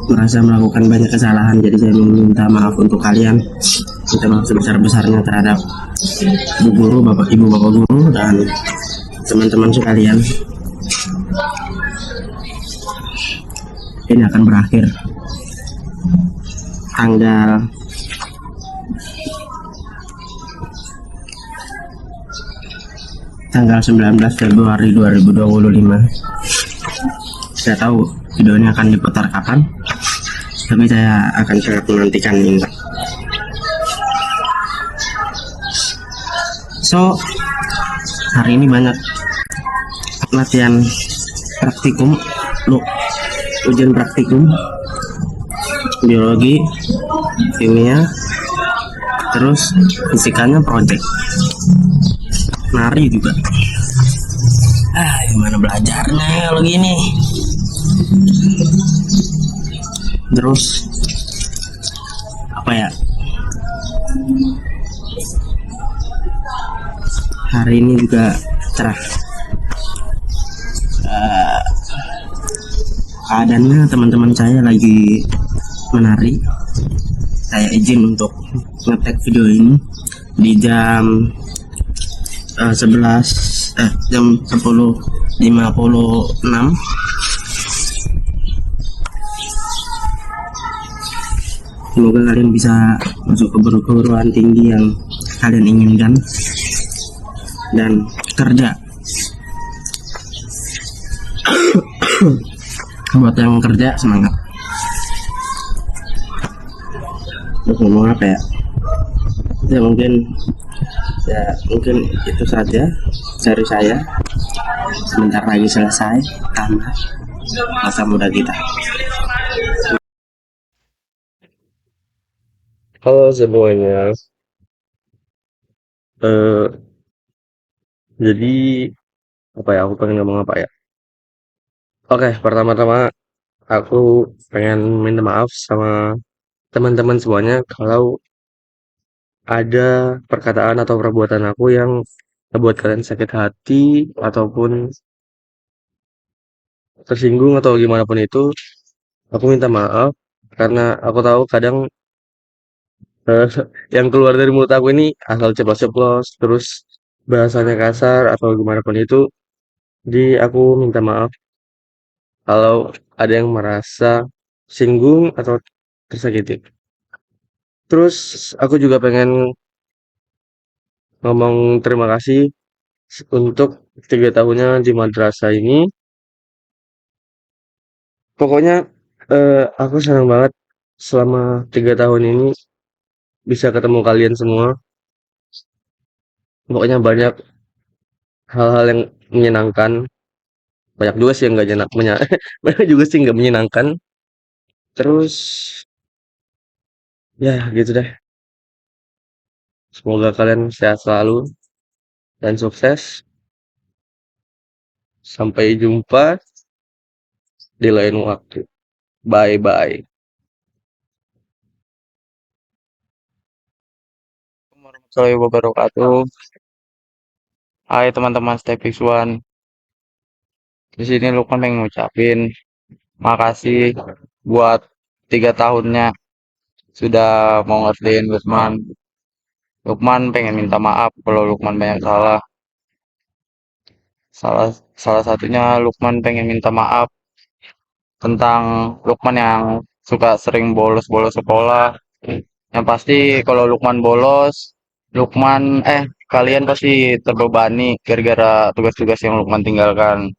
merasa melakukan banyak kesalahan, jadi saya meminta maaf untuk kalian, minta maaf sebesar-besarnya terhadap ibu guru, bapak guru, dan teman-teman sekalian. Ini akan berakhir tanggal 19 Februari 2025. Saya tahu videonya akan diputar kapan, tapi saya akan sangat menantikan ini. So, hari ini banyak latihan praktikum, ujian praktikum biologi, kimia, terus fisikanya project, nari juga. Gimana belajarnya kalau gini? Terus apa ya, hari ini juga cerah. Keadaannya teman-teman saya lagi menari. Saya izin untuk ngetek video ini di jam 10:56. Semoga kalian bisa masuk ke perguruan tinggi yang kalian inginkan dan kerja. Buat yang kerja, semangat. Terus ngomong apa ya? Mungkin itu saja dari saya. Sebentar lagi selesai tamat masa muda kita. Halo semuanya. Jadi apa ya? Aku pengen ngomong apa ya? Oke, pertama-tama aku pengen minta maaf sama teman-teman semuanya kalau ada perkataan atau perbuatan aku yang membuat kalian sakit hati ataupun tersinggung atau gimana pun itu. Aku minta maaf karena aku tahu kadang eh, yang keluar dari mulut aku ini asal ceplos-ceplos, terus bahasanya kasar atau gimana pun itu. Jadi aku minta maaf kalau ada yang merasa singgung atau tersakiti. Terus aku juga pengen ngomong terima kasih untuk 3 tahunnya di madrasah ini. Pokoknya aku senang banget selama 3 tahun ini bisa ketemu kalian semua. Pokoknya banyak hal-hal yang menyenangkan. Banyak juga sih yang nggak banyak juga sih nggak menyenangkan. Terus Ya, gitu deh. Semoga kalian sehat selalu dan sukses. Sampai jumpa di lain waktu. Bye bye. Warahmatullahi wabarakatuh. Hai teman-teman Step Fix One. Di sini Lukman pengen ngucapin makasih buat 3 tahunnya sudah mau ngertiin Lukman. Lukman pengen minta maaf kalau Lukman banyak salah. Salah salah satunya Lukman pengen minta maaf tentang Lukman yang suka sering bolos-bolos sekolah. Yang pasti kalau Lukman bolos, kalian pasti terbebani gara-gara tugas-tugas yang Lukman tinggalkan.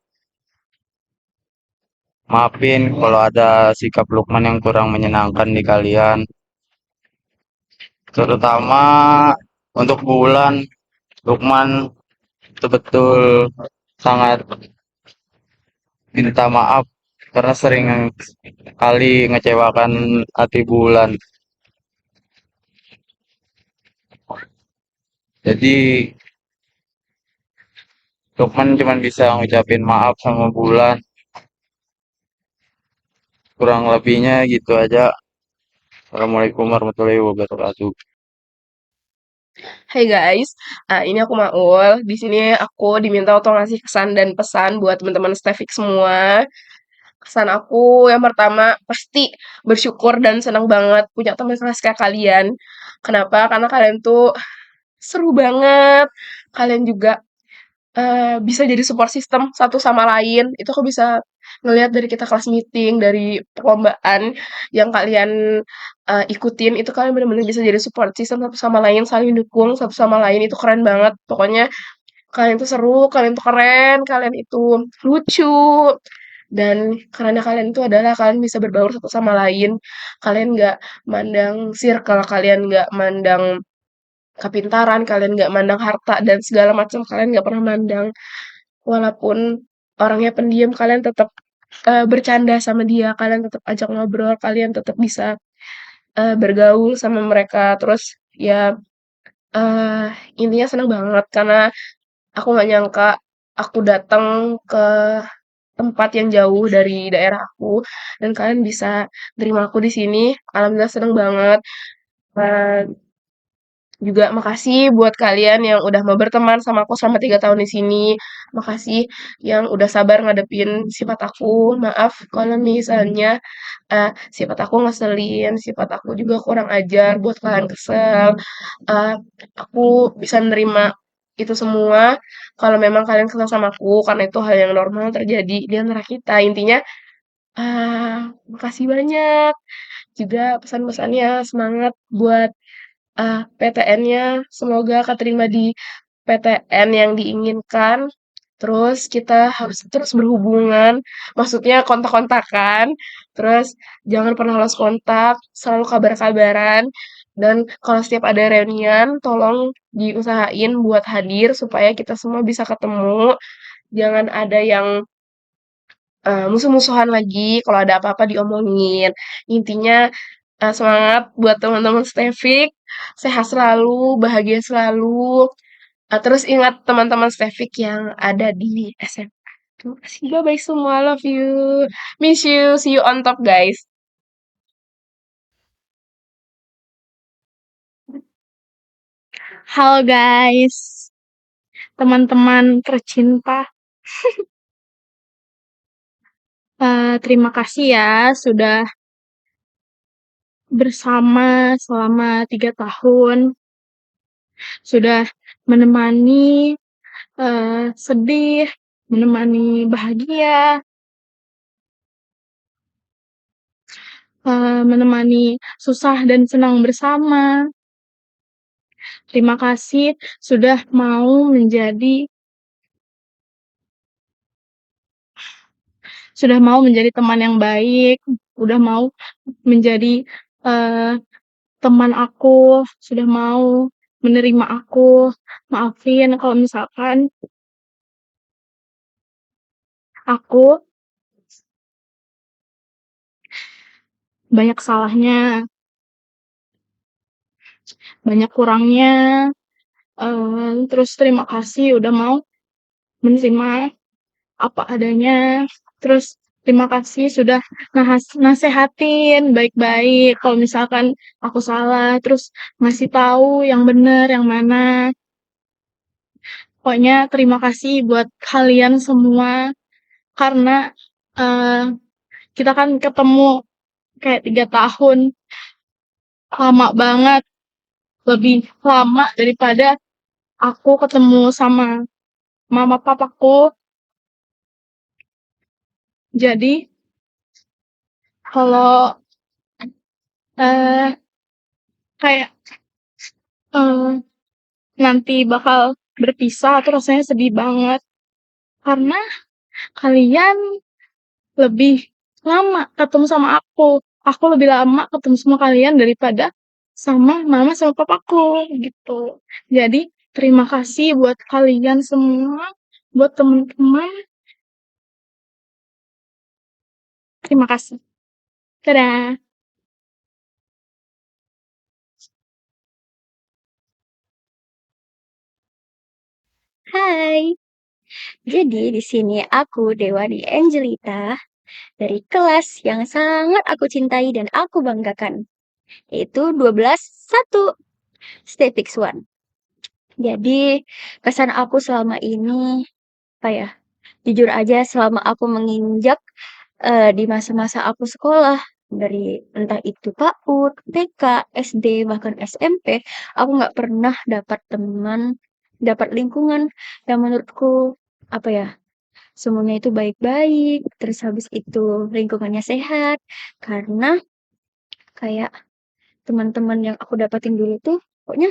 Maafin kalau ada sikap Lukman yang kurang menyenangkan di kalian. Terutama untuk Bulan, Lukman betul-betul sangat minta maaf karena sering kali ngecewakan hati Bulan. Jadi Lukman cuma bisa ngucapin maaf sama Bulan. Kurang lebihnya gitu aja. Assalamualaikum warahmatullahi wabarakatuh. Hey guys, ini aku Maul. Di sini aku diminta untuk ngasih kesan dan pesan buat teman-teman Stefik semua. Kesan aku yang pertama pasti bersyukur dan senang banget punya teman kelas kayak kalian. Kenapa? Karena kalian tuh seru banget. Kalian juga bisa jadi support system satu sama lain. Itu aku bisa ngelihat dari kita kelas meeting, dari perlombaan yang kalian ikutin, itu kalian benar-benar bisa jadi support system satu sama lain, saling dukung satu sama lain, itu keren banget. Pokoknya kalian tuh seru, kalian tuh keren, kalian itu lucu, dan karena kalian itu adalah kalian bisa berbaur satu sama lain. Kalian nggak mandang circle, kalian nggak mandang kepintaran, kalian nggak mandang harta dan segala macam, kalian nggak pernah mandang. Walaupun orangnya pendiam, kalian tetap bercanda sama dia, kalian tetap ajak ngobrol, kalian tetap bisa bergaul sama mereka. Terus ya eh intinya seneng banget karena aku nggak nyangka aku datang ke tempat yang jauh dari daerah aku dan kalian bisa terima aku di sini. Alhamdulillah seneng banget. Dan juga makasih buat kalian yang udah mau berteman sama aku selama 3 tahun di sini. Makasih yang udah sabar ngadepin sifat aku. Maaf kalau misalnya sifat aku ngeselin, sifat aku juga kurang ajar buat kalian kesel. Eh, aku bisa nerima itu semua kalau memang kalian kesel sama aku karena itu hal yang normal terjadi di antara kita. Intinya, makasih banyak. Juga pesan-pesannya semangat buat PTN-nya, semoga keterima di PTN yang diinginkan. Terus kita harus terus berhubungan, maksudnya kontak-kontakan. Terus jangan pernah lost kontak, selalu kabar-kabaran. Dan kalau setiap ada reunian, tolong diusahain buat hadir supaya kita semua bisa ketemu. Jangan ada yang musuh-musuhan lagi, kalau ada apa-apa diomongin. Intinya semangat buat teman-teman Stefik, sehat selalu, bahagia selalu. Terus ingat teman-teman Stefik yang ada di SMA. Terima kasih, bye-bye semua, love you. Miss you, see you on top guys. Halo guys, teman-teman tercinta. Terima kasih ya sudah bersama selama 3 tahun. Sudah menemani sedih, menemani bahagia, menemani susah dan senang bersama. Terima kasih sudah mau menjadi teman yang baik, udah mau menjadi teman aku, sudah mau menerima aku. Maafin kalau misalkan aku banyak salahnya. banyak kurangnya. Terus terima kasih udah mau menerima apa adanya. Terus terima kasih sudah nasehatin baik-baik kalau misalkan aku salah, terus ngasih tahu yang benar yang mana. Pokoknya terima kasih buat kalian semua karena eh, kita kan ketemu kayak 3 tahun, lama banget, lebih lama daripada aku ketemu sama mama papaku. Jadi kalau eh, kayak eh, nanti bakal berpisah tuh rasanya sedih banget karena kalian lebih lama ketemu sama aku. Aku lebih lama ketemu sama kalian daripada sama mama sama papaku gitu. Jadi terima kasih buat kalian semua, buat teman-teman. Terima kasih. Dadah. Hai, jadi di sini aku Dewani Angelita dari kelas yang sangat aku cintai dan aku banggakan, yaitu 12-1 Stay Fix One. Jadi kesan aku selama ini, apa ya, jujur aja selama aku menginjak di masa-masa aku sekolah, dari entah itu PAUD, TK, SD, bahkan SMP, aku nggak pernah dapat teman, dapat lingkungan yang menurutku apa ya, semuanya itu baik-baik, terus habis itu lingkungannya sehat, karena kayak teman-teman yang aku dapatin dulu tuh pokoknya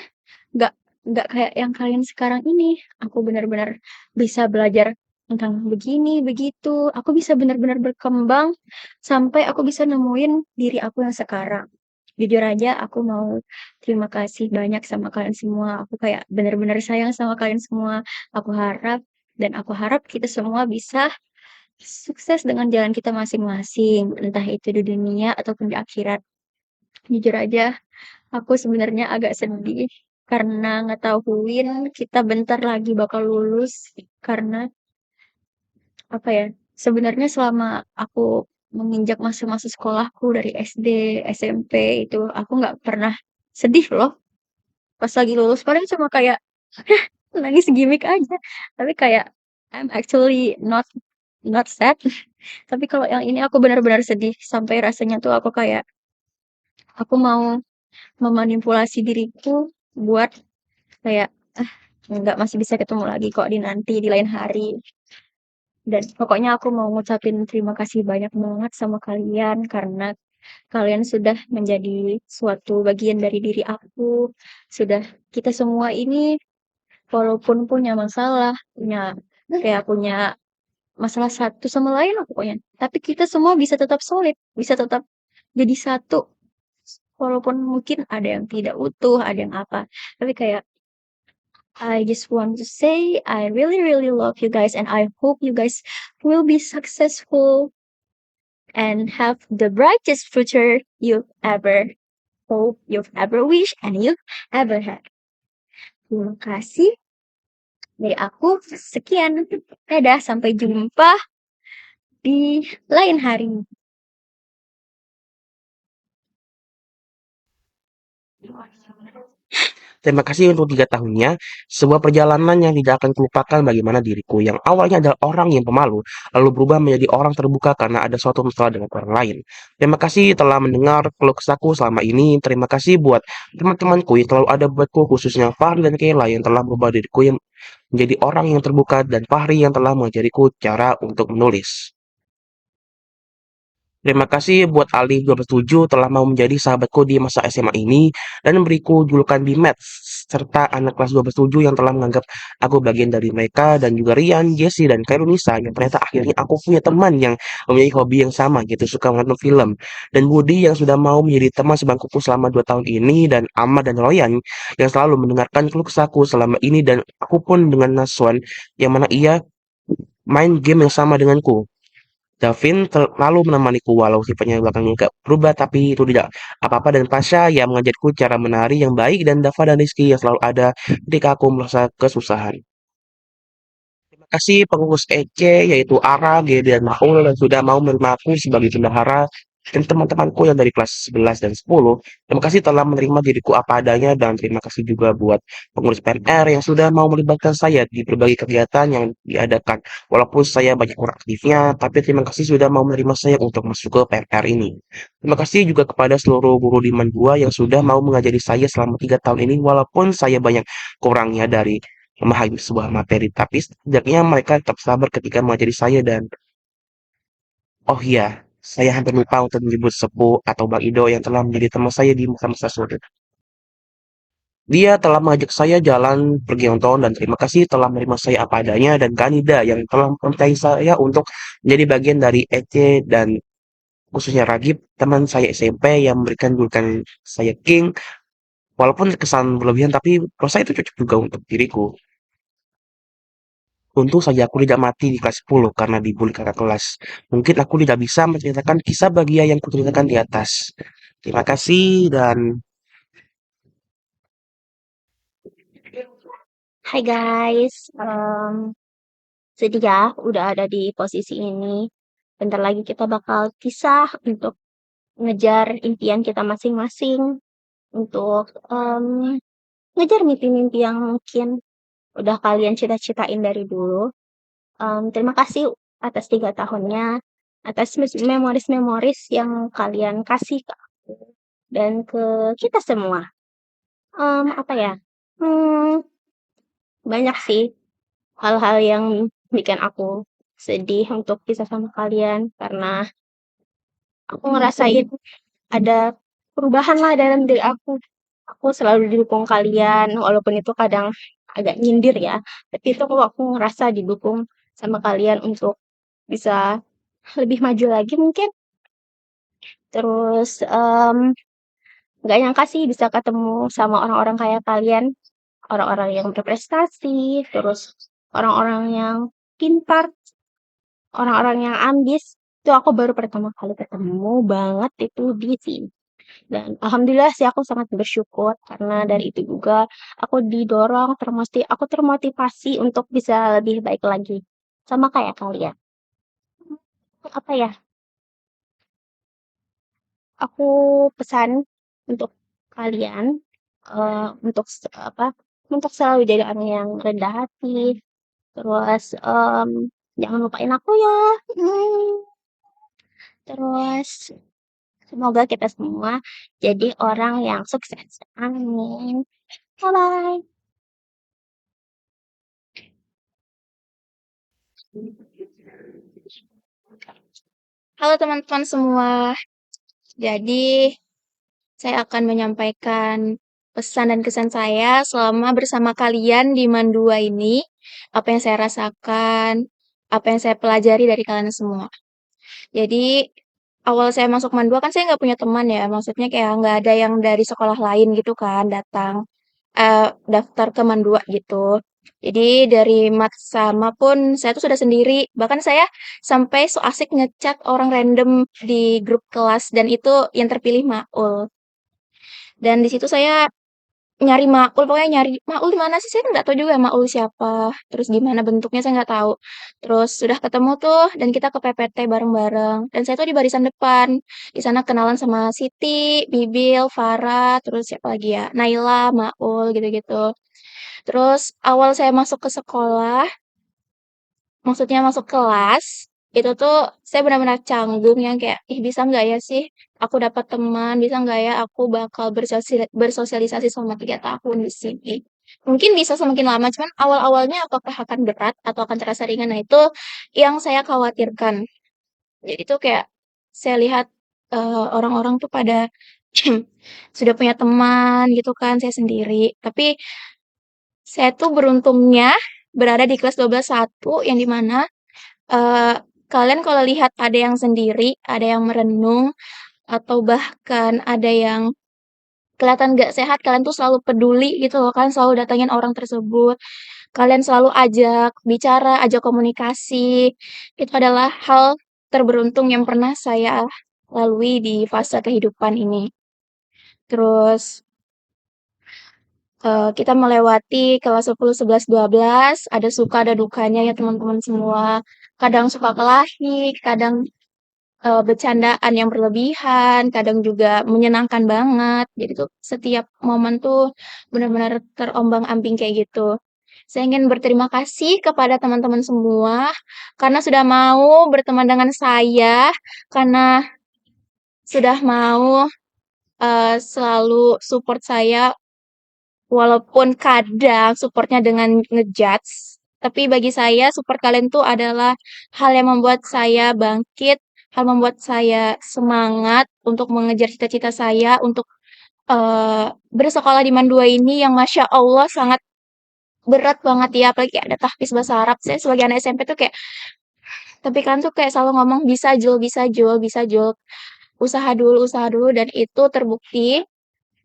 nggak nggak kayak yang kalian sekarang ini. Aku benar-benar bisa belajar tentang begini begitu, aku bisa benar-benar berkembang sampai aku bisa nemuin diri aku yang sekarang. Jujur aja aku mau terima kasih banyak sama kalian semua, aku kayak benar-benar sayang sama kalian semua. Aku harap kita semua bisa sukses dengan jalan kita masing-masing, entah itu di dunia ataupun di akhirat. Jujur aja, aku sebenarnya agak sedih karena ngetahuin kita bentar lagi bakal lulus. Karena apa ya? Sebenarnya selama aku menginjak masa-masa sekolahku dari SD, SMP itu aku nggak pernah sedih loh. Pas lagi lulus paling cuma kayak nangis gimmick aja. Tapi kayak I'm actually not sad. Tapi kalau yang ini aku benar-benar sedih sampai rasanya tuh aku kayak aku mau memanipulasi diriku buat kayak nggak, masih bisa ketemu lagi kok di nanti di lain hari. Dan pokoknya aku mau ngucapin terima kasih banyak banget sama kalian karena kalian sudah menjadi suatu bagian dari diri aku. Sudah, kita semua ini walaupun punya masalah, punya masalah satu sama lain lah pokoknya. Tapi kita semua bisa tetap solid, bisa tetap jadi satu. Walaupun mungkin ada yang tidak utuh, ada yang apa. Tapi kayak I just want to say I really really love you guys and I hope you guys will be successful and have the brightest future you've ever hope, you've ever wished, and you've ever had. Terima kasih dari aku. Sekian. Dadah, sampai jumpa di lain hari. Terima kasih untuk 3 tahunnya, sebuah perjalanan yang tidak akan kulupakan bagaimana diriku yang awalnya adalah orang yang pemalu, lalu berubah menjadi orang terbuka karena ada suatu masalah dengan orang lain. Terima kasih telah mendengar keluh kesahku selama ini. Terima kasih buat teman-temanku yang selalu ada buatku, khususnya Fahri dan Kayla yang telah merubah diriku yang menjadi orang yang terbuka, dan Fahri yang telah mengajariku cara untuk menulis. Terima kasih buat Ali 12-7 telah mau menjadi sahabatku di masa SMA ini dan memberiku julukan Bimet, serta anak kelas 12-7 yang telah menganggap aku bagian dari mereka, dan juga Rian, Jesse, dan Kairunisa yang ternyata akhirnya aku punya teman yang mempunyai hobi yang sama gitu, suka menonton film. Dan Budi yang sudah mau menjadi teman sebangkuku selama 2 tahun ini, dan Ahmad dan Royan yang selalu mendengarkan keluh kesahku selama ini, dan aku pun dengan Naswan yang mana ia main game yang sama denganku. Davin lalu menemaniku walau sifatnya belakangan agak berubah tapi itu tidak apa-apa, dan Pasha yang mengajarku cara menari yang baik, dan Dava dan Rizky yang selalu ada ketika aku merasa kesusahan. Terima kasih pengurus EC yaitu Ara, Gede, dan Maul yang sudah mau menerima aku sebagai bendahara, dan teman-temanku yang dari kelas 11 dan 10. Terima kasih telah menerima diriku apa adanya, dan terima kasih juga buat pengurus PNR yang sudah mau melibatkan saya di berbagai kegiatan yang diadakan. Walaupun saya banyak kurang aktifnya, tapi terima kasih sudah mau menerima saya untuk masuk ke PNR ini. Terima kasih juga kepada seluruh guru di Mandua yang sudah mau mengajari saya selama 3 tahun ini, walaupun saya banyak kurangnya dari memahami sebuah materi, tapi setidaknya mereka tetap sabar ketika mengajari saya. Dan oh iya, saya hampir lupa untuk menyebut Sepuh atau Bang Ido yang telah menjadi teman saya di masa-masa sulit. Dia telah mengajak saya jalan pergi nonton, dan terima kasih telah menerima saya apa adanya, dan Kanida yang telah mempercayai saya untuk menjadi bagian dari EC, dan khususnya Ragib, teman saya SMP yang memberikan julukan saya King. Walaupun kesan berlebihan, tapi rasa itu cocok juga untuk diriku. Untung saja aku tidak mati di kelas 10 karena dibully kakak kelas. Mungkin aku tidak bisa menceritakan kisah bahagia yang kuceritakan di atas. Terima kasih, dan Hai guys, sedih ya udah ada di posisi ini. Bentar lagi kita bakal pisah untuk ngejar impian kita masing-masing, untuk ngejar mimpi-mimpi yang mungkin udah kalian cita-citain dari dulu. Terima kasih atas 3 tahunnya, atas memoris-memoris yang kalian kasih ke aku dan ke kita semua. Apa ya? Banyak sih hal-hal yang bikin aku sedih untuk pisah sama kalian karena aku ngerasain ada perubahan lah dalam diri aku. Aku selalu didukung kalian, walaupun itu kadang agak nyindir ya. Tapi itu aku ngerasa didukung sama kalian untuk bisa lebih maju lagi mungkin. Terus nggak nyangka sih bisa ketemu sama orang-orang kayak kalian, orang-orang yang berprestasi, terus orang-orang yang pintar, orang-orang yang ambis. Itu aku baru pertama kali ketemu banget itu di sini. Dan alhamdulillah sih aku sangat bersyukur karena dari itu juga aku didorong, aku termotivasi untuk bisa lebih baik lagi. Sama kayak kalian. Apa ya? Aku pesan untuk kalian untuk untuk selalu jadi orang yang rendah hati. Terus jangan lupain aku ya. Terus semoga kita semua jadi orang yang sukses. Amin. Bye-bye. Halo teman-teman semua. Jadi, saya akan menyampaikan pesan dan kesan saya selama bersama kalian di Mandua ini. Apa yang saya rasakan, apa yang saya pelajari dari kalian semua. Jadi, awal saya masuk Mandua kan saya nggak punya teman ya. Maksudnya kayak nggak ada yang dari sekolah lain gitu kan datang daftar ke Mandua gitu. Jadi dari mat sama pun saya tuh sudah sendiri. Bahkan saya sampai so asik ngechat orang random di grup kelas dan itu yang terpilih Maul. Dan di situ saya nyari Maul, pokoknya nyari Maul di mana sih? Saya nggak tahu juga Maul siapa. Terus gimana bentuknya saya nggak tahu. Terus sudah ketemu tuh dan kita ke PPT bareng-bareng. Dan saya tuh di barisan depan. Di sana kenalan sama Siti, Bibil, Farah, terus siapa lagi ya? Naila, Maul gitu-gitu. Terus awal saya masuk ke sekolah, maksudnya masuk kelas, itu tuh saya benar-benar canggung yang kayak, ih bisa nggak ya sih aku dapat teman, bisa nggak ya aku bakal bersosialisasi selama 3 tahun di sini. Mungkin bisa semakin lama, cuman awal-awalnya apakah akan berat atau akan terasa ringan, nah itu yang saya khawatirkan. Jadi tuh kayak saya lihat orang-orang tuh pada sudah punya teman gitu kan, saya sendiri. Tapi saya tuh beruntungnya berada di kelas 12 1 yang dimana kalian kalau lihat ada yang sendiri, ada yang merenung, atau bahkan ada yang kelihatan gak sehat, kalian tuh selalu peduli gitu loh kan, selalu datangin orang tersebut. Kalian selalu ajak bicara, ajak komunikasi. Itu adalah hal terberuntung yang pernah saya lalui di fase kehidupan ini. Terus kita melewati kelas 10, 11, 12, ada suka ada dukanya ya teman-teman semua. Kadang suka kelahi, kadang bercandaan yang berlebihan, kadang juga menyenangkan banget. Jadi tuh setiap momen tuh benar-benar terombang-ambing kayak gitu. Saya ingin berterima kasih kepada teman-teman semua karena sudah mau berteman dengan saya, karena sudah mau selalu support saya walaupun kadang supportnya dengan ngejudge. Tapi bagi saya support kalian tuh adalah hal yang membuat saya bangkit, hal membuat saya semangat untuk mengejar cita-cita saya untuk bersekolah di Mandua ini yang Masya Allah sangat berat banget ya, apalagi ada tahfiz bahasa Arab. Saya sebagai anak SMP tuh kayak, tapi kalian tuh kayak selalu ngomong bisa Jul, bisa Jul, bisa Jul. Usaha dulu, dan itu terbukti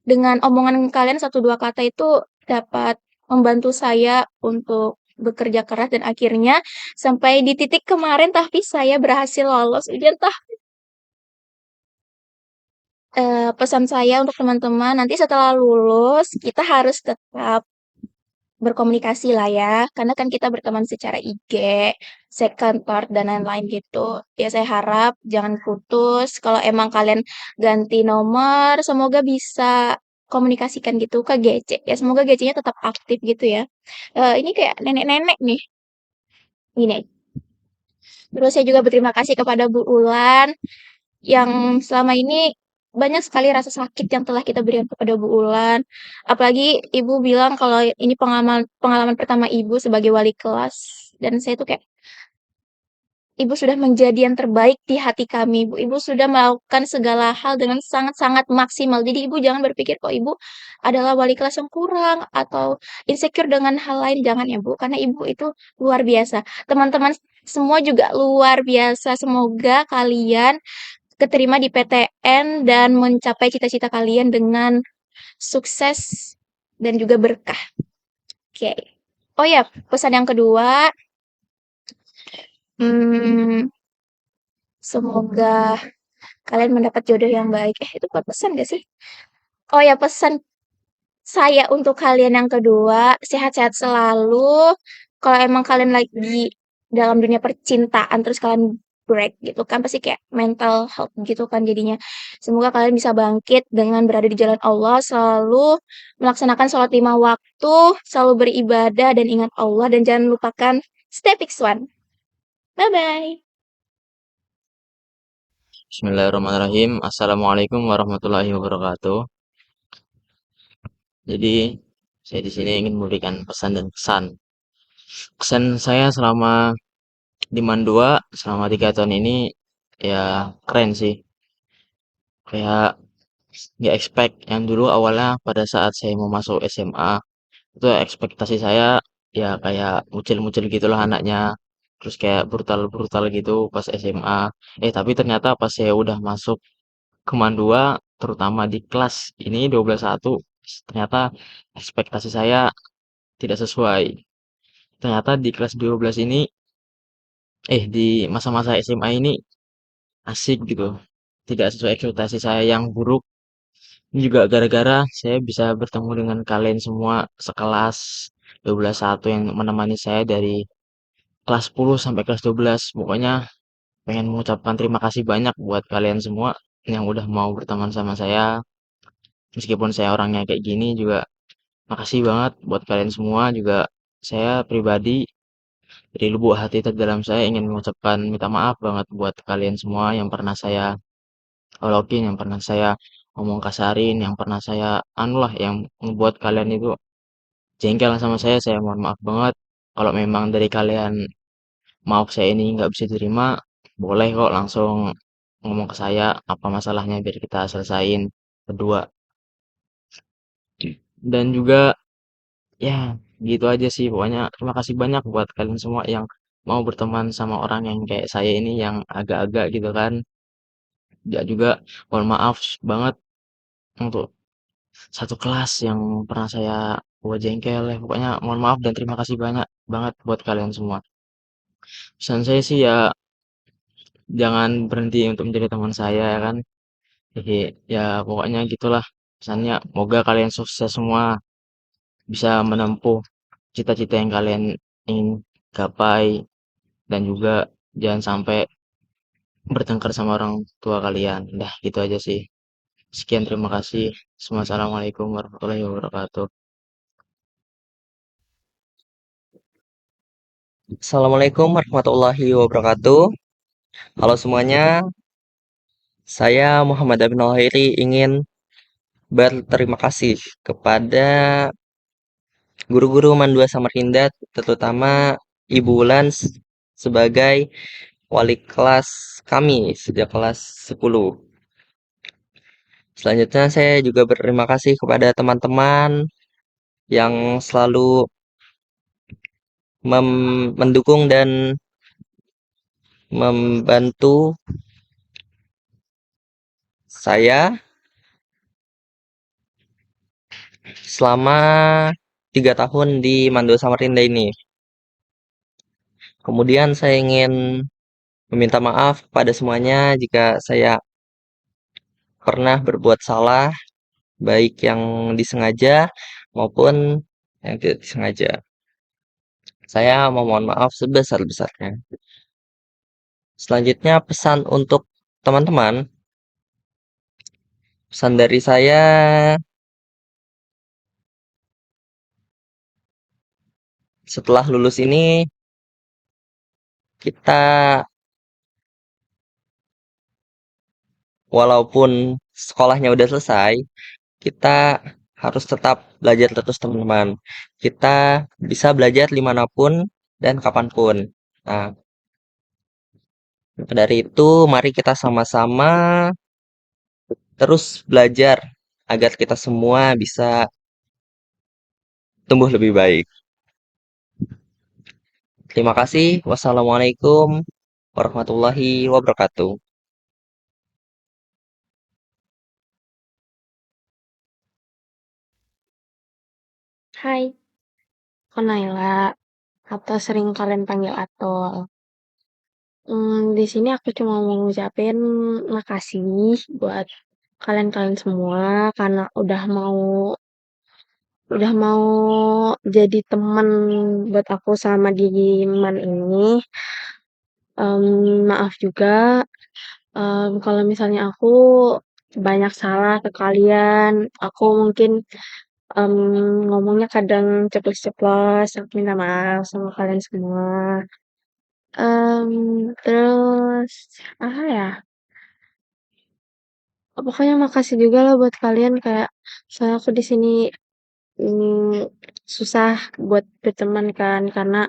dengan omongan kalian satu dua kata itu dapat membantu saya untuk bekerja keras dan akhirnya sampai di titik kemarin tahfiz saya berhasil lolos ujian pesan saya untuk teman-teman nanti setelah lulus kita harus tetap berkomunikasi lah ya, karena kan kita berteman secara IG, second thought, dan lain-lain gitu. Ya saya harap jangan putus. Kalau emang kalian ganti nomor, semoga bisa komunikasikan gitu ke GC. Ya semoga GC-nya tetap aktif gitu ya. Ini kayak nenek-nenek nih. Gini. Terus saya juga berterima kasih kepada Bu Ulan yang selama ini banyak sekali rasa sakit yang telah kita berikan kepada Bu Ulan. Apalagi Ibu bilang kalau ini pengalaman pengalaman pertama Ibu sebagai wali kelas. Dan saya tuh kayak, Ibu sudah menjadi yang terbaik di hati kami. Ibu sudah melakukan segala hal dengan sangat-sangat maksimal. Jadi Ibu jangan berpikir kok Ibu adalah wali kelas yang kurang atau insecure dengan hal lain. Jangan ya Bu, karena Ibu itu luar biasa. Teman-teman semua juga luar biasa. Semoga kalian keterima di PTN dan mencapai cita-cita kalian dengan sukses dan juga berkah. Oke. Oh ya, pesan yang kedua, semoga kalian mendapat jodoh yang baik. Itu buat pesan gak sih? Oh ya, pesan saya untuk kalian yang kedua, sehat-sehat selalu. Kalau emang kalian lagi dalam dunia percintaan, terus kalian break gitu kan, pasti kayak mental health gitu kan jadinya. Semoga kalian bisa bangkit dengan berada di jalan Allah, selalu melaksanakan sholat 5 waktu, selalu beribadah dan ingat Allah, dan jangan lupakan step X1. Bye-bye. Bismillahirrahmanirrahim. Assalamualaikum warahmatullahi wabarakatuh. Jadi, saya di sini ingin memberikan pesan dan kesan. Kesan saya selama di Mandua selama 3 tahun ini ya keren sih. Kayak nggak expect yang dulu awalnya pada saat saya mau masuk SMA itu ekspektasi saya ya kayak mucil-mucil gitulah anaknya. Terus kayak brutal-brutal gitu pas SMA. Tapi ternyata pas saya udah masuk ke Mandua, terutama di kelas ini 12.1, ternyata ekspektasi saya tidak sesuai. Ternyata di kelas 12 ini, di masa-masa SMA ini asik gitu. Tidak sesuai ekspektasi saya yang buruk. Ini juga gara-gara saya bisa bertemu dengan kalian semua sekelas 12.1 yang menemani saya dari kelas 10 sampai kelas 12. Pokoknya pengen mengucapkan terima kasih banyak buat kalian semua yang udah mau berteman sama saya. Meskipun saya orangnya kayak gini juga makasih banget buat kalian semua juga. Saya pribadi dari lubuk hati terdalam saya ingin mengucapkan minta maaf banget buat kalian semua yang pernah saya olokin, yang pernah saya ngomong kasarin, yang pernah saya anulah yang membuat kalian itu jengkel sama saya mohon maaf banget. Kalau memang dari kalian maaf saya ini nggak bisa diterima, boleh kok langsung ngomong ke saya apa masalahnya biar kita selesain berdua. Dan juga ya gitu aja sih pokoknya terima kasih banyak buat kalian semua yang mau berteman sama orang yang kayak saya ini yang agak-agak gitu kan. Ya juga mohon maaf banget untuk satu kelas yang pernah saya buat jengkel ya. Pokoknya mohon maaf dan terima kasih banyak banget buat kalian semua. Pesan saya sih ya jangan berhenti untuk menjadi teman saya ya kan. Jadi ya pokoknya gitulah pesannya. Moga kalian sukses semua, bisa menempuh cita-cita yang kalian ingin gapai, dan juga jangan sampai bertengkar sama orang tua kalian. Dah gitu aja sih. Sekian, terima kasih. Assalamualaikum warahmatullahi wabarakatuh. Assalamualaikum warahmatullahi wabarakatuh. Halo semuanya, saya Muhammad Abin Alhairi ingin berterima kasih kepada guru-guru Mandua Samarinda, terutama Ibu Wulan sebagai wali kelas kami sejak kelas 10. Selanjutnya saya juga berterima kasih kepada teman-teman yang selalu mendukung dan membantu saya selama 3 tahun di Mandua Samarinda ini. Kemudian saya ingin meminta maaf kepada semuanya jika saya pernah berbuat salah, baik yang disengaja maupun yang tidak disengaja. Saya memohon maaf sebesar-besarnya. Selanjutnya pesan untuk teman-teman. Pesan dari saya, setelah lulus ini kita walaupun sekolahnya udah selesai, kita harus tetap belajar terus teman-teman. Kita bisa belajar dimanapun dan kapanpun. Nah, maka dari itu mari kita sama-sama terus belajar agar kita semua bisa tumbuh lebih baik. Terima kasih. Wassalamualaikum warahmatullahi wabarakatuh. Hai, aku Naila, atau sering kalian panggil Atol. Di sini aku cuma mau ngucapin makasih buat kalian-kalian semua karena udah mau jadi teman buat aku sama di Man ini. Maaf juga kalau misalnya aku banyak salah ke kalian. Aku mungkin ngomongnya kadang ceplos-ceplos. Aku minta maaf sama kalian semua. Terus apa ya? Pokoknya makasih juga lah buat kalian kayak soalnya aku di sini susah buat berteman kan karena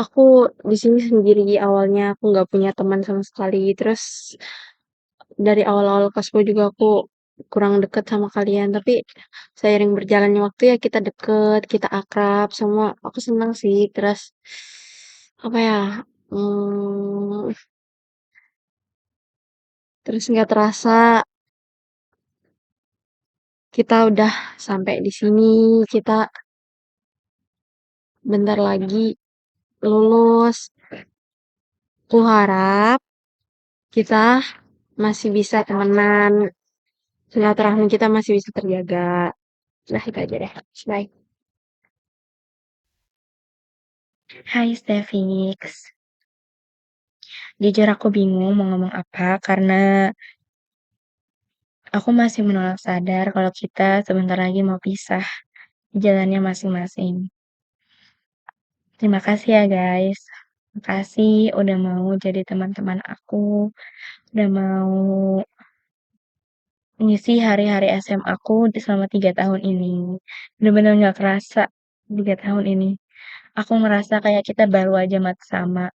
aku di sini sendiri awalnya aku nggak punya teman sama sekali terus dari awal-awal kosmo juga aku kurang deket sama kalian tapi seiring berjalannya waktu ya kita deket kita akrab semua aku senang sih terus apa ya hmm, terus nggak terasa kita udah sampai di sini kita bentar lagi lulus aku harap kita masih bisa temenan silaturahmi kita masih bisa terjaga. Nah, itu aja deh. Bye. Hai Stefix. Jujur aku bingung mau ngomong apa karena aku masih menolak sadar kalau kita sebentar lagi mau pisah di jalannya masing-masing. Terima kasih ya guys. Makasih udah mau jadi teman-teman aku, udah mau ngisi hari-hari SMA aku selama 3 tahun ini. Bener-bener gak kerasa 3 tahun ini. Aku ngerasa kayak kita baru aja sama.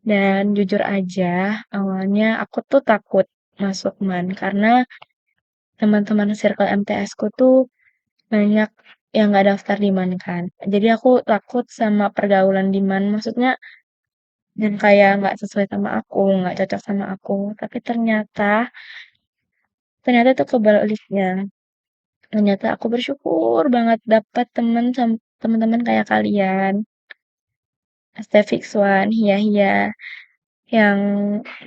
Dan jujur aja, awalnya aku tuh takut masuk MAN karena teman-teman circle MTS ku tuh banyak yang gak daftar di MAN kan. Jadi aku takut sama pergaulan di MAN, maksudnya dan kayak nggak sesuai sama aku, nggak cocok sama aku. Tapi ternyata tuh kebaliknya. Ternyata aku bersyukur banget dapat teman-teman kayak kalian. Stay Fix One, iya iya. yang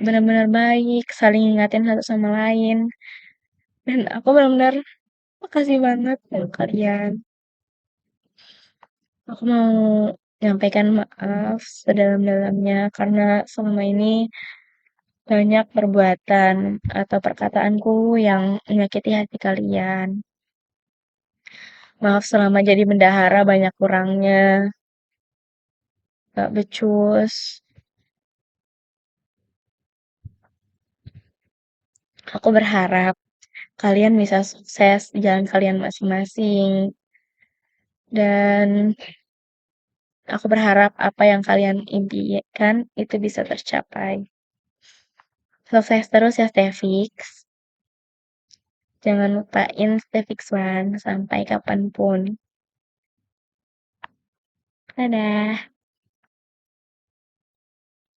benar-benar baik, saling ingatin satu sama lain. Dan aku benar-benar makasih banget untuk kalian. Aku mau menyampaikan maaf sedalam-dalamnya karena selama ini banyak perbuatan atau perkataanku yang menyakiti hati kalian. Maaf selama jadi bendahara banyak kurangnya, gak becus. Aku berharap kalian bisa sukses di jalan kalian masing-masing. Dan aku berharap apa yang kalian impikan itu bisa tercapai. Sukses terus ya Stefix. Jangan lupain Stefix One sampai kapanpun. Dadah.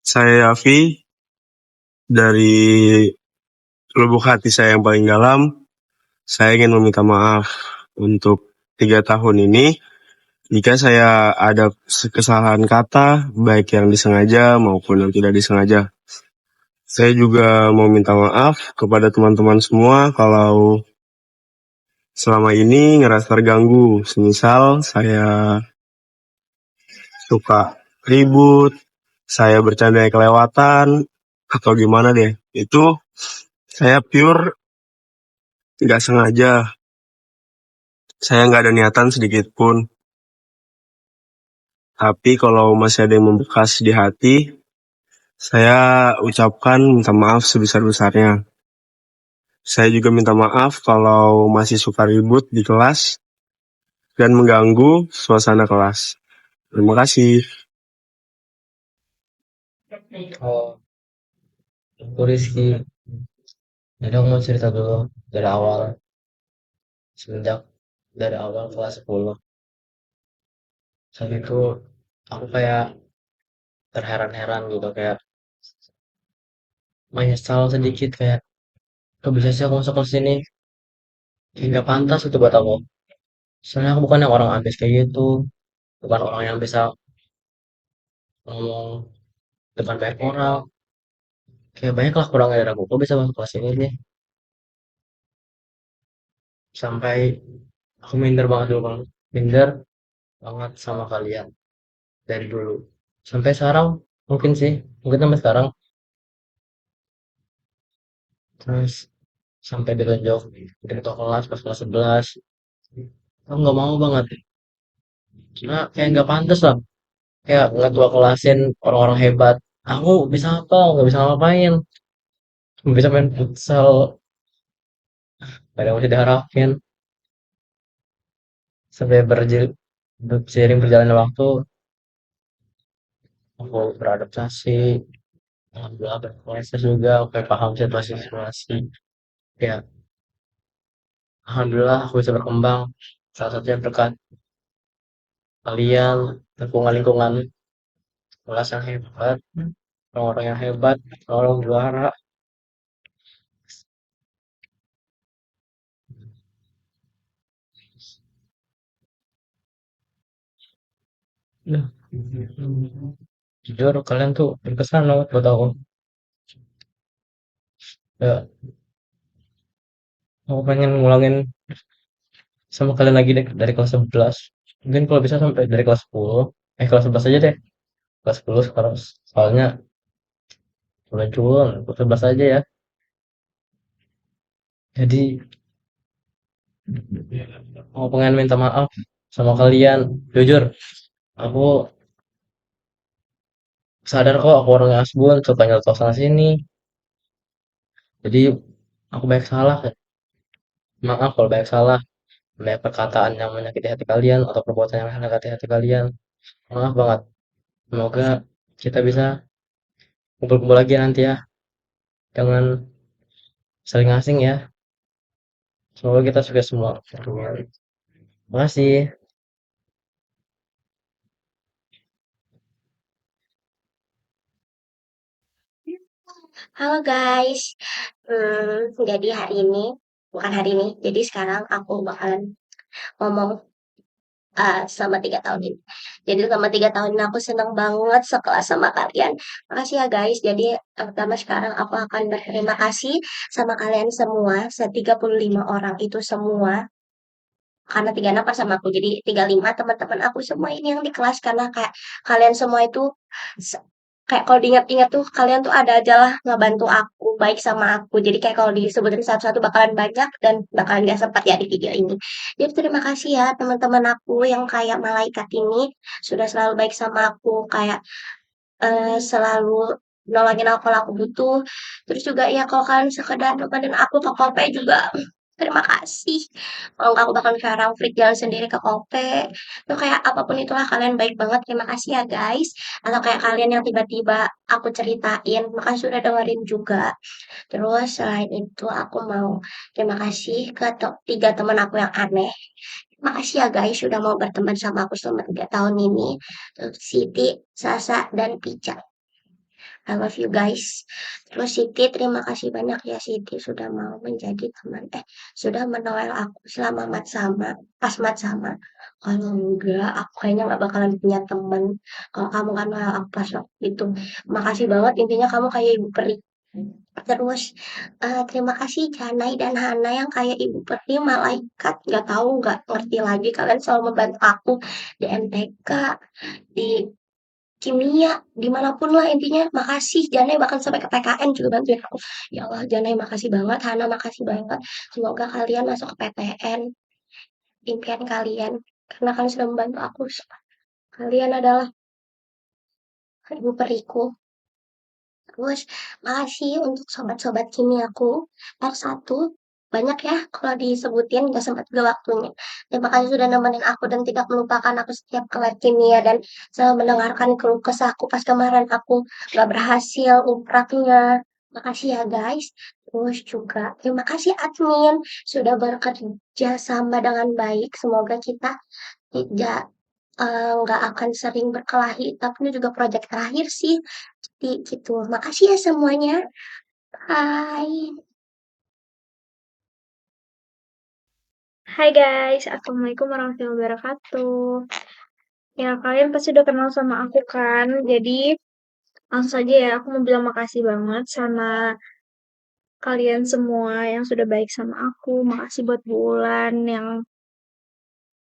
Saya Yafi, dari lubuk hati saya yang paling dalam, saya ingin meminta maaf untuk 3 tahun ini. Jika saya ada kesalahan kata, baik yang disengaja maupun yang tidak disengaja. Saya juga mau minta maaf kepada teman-teman semua kalau selama ini ngerasa terganggu. Semisal saya suka ribut, saya bercanda kelewatan, atau gimana deh. Itu saya pure nggak sengaja. Saya nggak ada niatan sedikit pun. Tapi kalau masih ada yang membekas di hati, saya ucapkan minta maaf sebesar-besarnya. Saya juga minta maaf kalau masih suka ribut di kelas dan mengganggu suasana kelas. Terima kasih. Oh, aku Rizky. Jadi aku mau cerita dulu dari awal. Semenjak dari awal kelas 10. Saat itu aku kayak terheran-heran gitu. Kayak menyesal sedikit. Kayak kok bisa sih aku masuk ke sini. Nggak pantas itu buat aku. Soalnya aku bukan yang orang ambis kayak gitu. Bukan orang yang bisa ngomong depan banyak orang. Kayak banyak lah kurangnya dari aku. Kok bisa masuk kelas ini deh. Sampai aku minder banget dulu bang. Minder banget sama kalian. Dari dulu. Sampai sekarang mungkin sih. Mungkin sampai sekarang. Terus sampai ditunjuk di ketua kelas pas kelas 11. Aku nggak mau banget. Karena kayak nggak pantas lah. Kayak ngetua kelasin orang-orang hebat. Aku bisa apa? Nggak bisa ngapain. Nggak bisa main futsal. Gak ada yang bisa diharapin. Sampai seiring berjalannya waktu, aku beradaptasi. Alhamdulillah berproses juga. Aku kayak paham situasi-situasi. Ya, alhamdulillah aku bisa berkembang. Salah satunya berkat kalian, lingkungan-lingkungan kelas yang hebat, orang-orang yang hebat, orang juara. Nah, jujur kalian tuh berkesan banget buat aku. Ya, aku pengen ngulangin sama kalian lagi deh dari kelas 11. Mungkin kalau bisa sampai dari kelas 10. Kelas 11 aja deh. Kelas 10 sekarang. Soalnya udah culun. Kelas 11 aja ya. Jadi, aku pengen minta maaf sama kalian. Jujur, aku sadar kok aku orangnya asbun, suka nyeletuk sana sini. Jadi, aku banyak salah. Maaf kalau banyak salah. Banyak perkataan yang menyakiti hati kalian atau perbuatan yang menyakiti hati kalian. Maaf banget. Semoga kita bisa kumpul-kumpul lagi nanti ya. Jangan saling asing ya. Semoga kita sukses semua. Terima kasih. Halo guys, jadi hari ini, bukan hari ini, jadi sekarang aku bakalan ngomong selama 3 tahun ini. Jadi selama 3 tahun ini aku senang banget sekelas sama kalian. Makasih ya guys. Jadi pertama sekarang aku akan berterima kasih sama kalian semua, 35 orang itu semua. Karena 36 kan sama aku, jadi 35 teman-teman aku semua ini yang di kelas, karena kayak kalian semua itu kayak kalau diingat-ingat tuh kalian tuh ada aja lah ngebantu aku, baik sama aku. Jadi kayak kalau disebutin satu-satu bakalan banyak dan bakalan gak sempat ya di video ini. Jadi terima kasih ya teman-teman aku yang kayak malaikat ini sudah selalu baik sama aku, kayak selalu nolongin aku kalau aku butuh. Terus juga ya kalau kalian sekedar nemenin aku ke Kope juga, terima kasih. Kalau nggak aku bakal sekarang freak jalan sendiri ke Kope. Itu kayak apapun itulah kalian baik banget. Terima kasih ya guys. Atau kayak kalian yang tiba-tiba aku ceritain, makasih sudah dengerin juga. Terus selain itu aku mau terima kasih ke 3 teman aku yang aneh. Makasih ya guys sudah mau berteman sama aku selama 3 tahun ini. Terus Siti, Sasa, dan Pica. I love you guys. Terus Siti, terima kasih banyak ya Siti sudah mau menjadi teman. Sudah menowel aku selama mat sama, pas mat sama. Kalau enggak, aku kayaknya nggak bakalan punya temen. Kalau kamu kan nowel aku pas waktu itu. Makasih banget, intinya kamu kayak ibu peri. Terus terima kasih Janai dan Hana yang kayak ibu peri, malaikat. Nggak tahu, nggak ngerti lagi. Kalian selalu membantu aku di MTK, di kimia, dimanapun lah intinya. Makasih Janai, bahkan sampai ke PKN juga bantuin aku. Ya Allah Janai makasih banget, Hana makasih banget. Semoga kalian masuk ke PTN, impian kalian, karena kalian sudah membantu aku. Kalian adalah ibu periku. Terus makasih untuk sobat-sobat kimiaku part 1. Banyak ya kalau disebutin, gak sempat juga waktunya. Terima kasih sudah nemenin aku dan tidak melupakan aku setiap kelas kimia, dan selalu mendengarkan keluh kesahku pas kemarin aku gak berhasil upraknya. Makasih ya guys. Terus juga terima kasih admin sudah bekerja sama dengan baik. Semoga kita tidak nggak akan sering berkelahi, tapi ini juga proyek terakhir sih. Jadi gitu. Makasih ya semuanya. Bye. Hai guys, Assalamualaikum warahmatullahi wabarakatuh. Ya, kalian pasti udah kenal sama aku kan? Jadi, langsung saja ya, aku mau bilang makasih banget sama kalian semua yang sudah baik sama aku. Makasih buat Bulan yang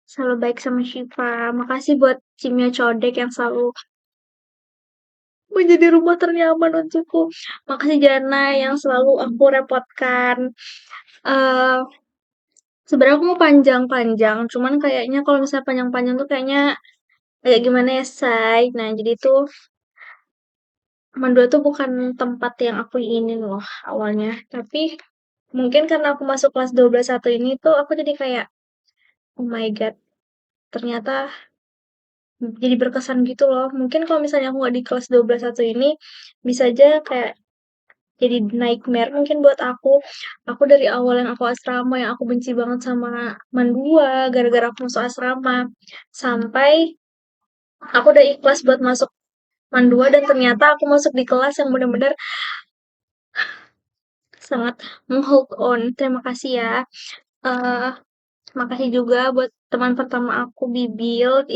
selalu baik sama Syifa. Makasih buat Cimia Codek yang selalu menjadi rumah ternyaman untukku. Makasih Jana yang selalu aku repotkan. Eh Sebenarnya aku mau panjang-panjang, cuman kayaknya kalau misalnya panjang-panjang tuh kayaknya agak gimana ya, say. Nah, jadi tuh Mandua tuh bukan tempat yang aku inginin loh awalnya. Tapi mungkin karena aku masuk kelas 12 ini tuh aku jadi kayak, oh my god, ternyata jadi berkesan gitu loh. Mungkin kalau misalnya aku nggak di kelas 12 ini, bisa aja kayak jadi nightmare mungkin buat aku. Aku dari awal yang aku asrama, yang aku benci banget sama Mandua, gara-gara aku masuk asrama. Sampai aku udah ikhlas buat masuk Mandua, dan ternyata aku masuk di kelas yang benar-benar sangat meng-hold on. Terima kasih ya. Eh Makasih juga buat teman pertama aku, Bibil.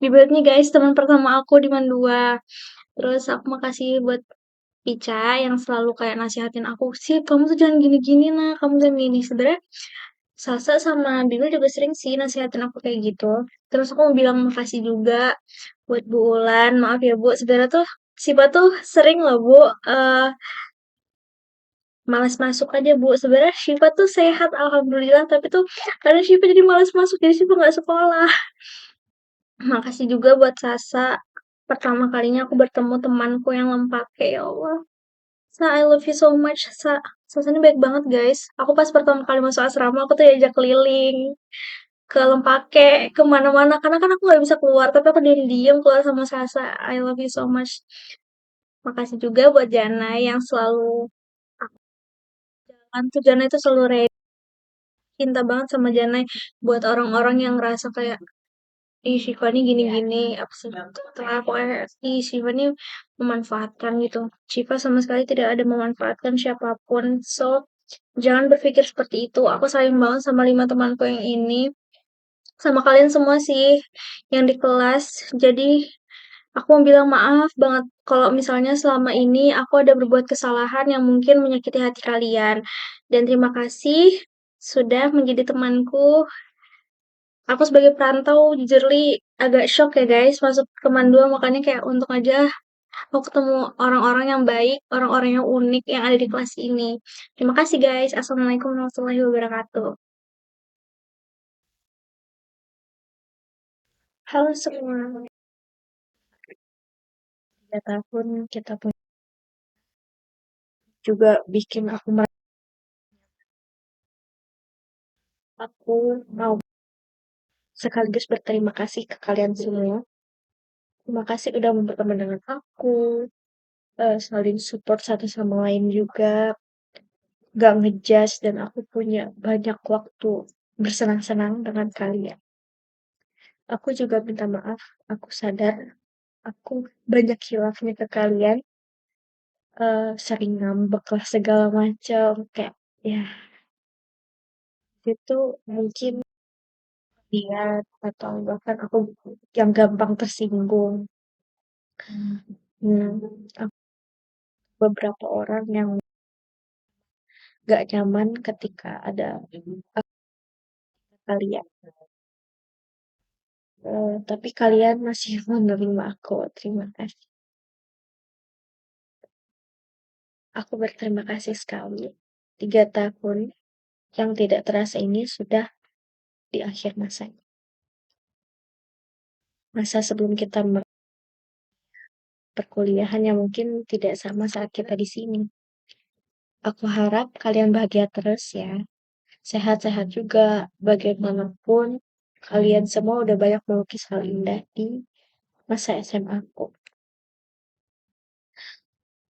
Bibil nih guys, teman pertama aku di Mandua. Terus aku makasih buat Pica yang selalu kayak nasihatin aku, sih kamu tuh jangan gini-gini nah, kamu jangan gini. Sebenarnya Sasa sama Bibil juga sering sih nasihatin aku kayak gitu. Terus aku mau bilang makasih juga buat Bu Ulan. Maaf ya Bu, sebenarnya tuh Sipa tuh sering loh Bu malas masuk aja Bu. Sebenarnya Syifa tuh sehat alhamdulillah, tapi tuh kadang Syifa jadi malas masuk, jadi Syifa nggak sekolah. Makasih juga buat Sasa. Pertama kalinya aku bertemu temanku yang lempake, ya Allah. Sa, I love you so much. Sasa ini baik banget guys. Aku pas pertama kali masuk asrama, aku tuh diajak keliling ke Lempake, kemana-mana. Karena kan aku nggak bisa keluar, tapi aku diam-diam keluar sama Sasa. I love you so much. Makasih juga buat Jana yang selalu jalan tuh. Jana itu selalu ready. Cinta banget sama Jana buat orang-orang yang ngerasa kayak, ih Syifa nih gini-gini, apa sih? Setelah aku ih Syifa nih memanfaatkan gitu. Syifa sama sekali tidak ada memanfaatkan siapapun. So, jangan berpikir seperti itu. Aku sayang banget sama 5 temanku yang ini. sama kalian semua sih yang di kelas. Jadi aku mau bilang maaf banget kalau misalnya selama ini aku ada berbuat kesalahan yang mungkin menyakiti hati kalian. Dan terima kasih sudah menjadi temanku. Aku sebagai perantau jujurly agak shock ya guys masuk ke Mandua, makanya kayak untung aja aku ketemu orang-orang yang baik, orang-orang yang unik yang ada di kelas ini. Terima kasih guys. Assalamualaikum warahmatullahi wabarakatuh. Halo semua. 3 tahun kita punya juga bikin aku aku mau sekaligus berterima kasih ke kalian semua. Terima kasih udah mau berteman dengan aku, saling support satu sama lain juga, gak ngejudge, dan aku punya banyak waktu bersenang-senang dengan kalian. Aku juga minta maaf, aku sadar aku banyak hilafnya ke kalian, sering ngambek lah segala macam, kayak ya itu mungkin lihat atau bahkan aku yang gampang tersinggung. Aku beberapa orang yang gak nyaman ketika ada kalian. Tapi kalian masih menerima aku. Terima kasih. Aku berterima kasih sekali. 3 tahun yang tidak terasa ini sudah di akhir masa. Masa sebelum kita perkuliahan yang mungkin tidak sama saat kita di sini. Aku harap kalian bahagia terus ya. Sehat-sehat juga bagaimanapun. Kalian semua udah banyak melukis hal indah di masa SMA aku.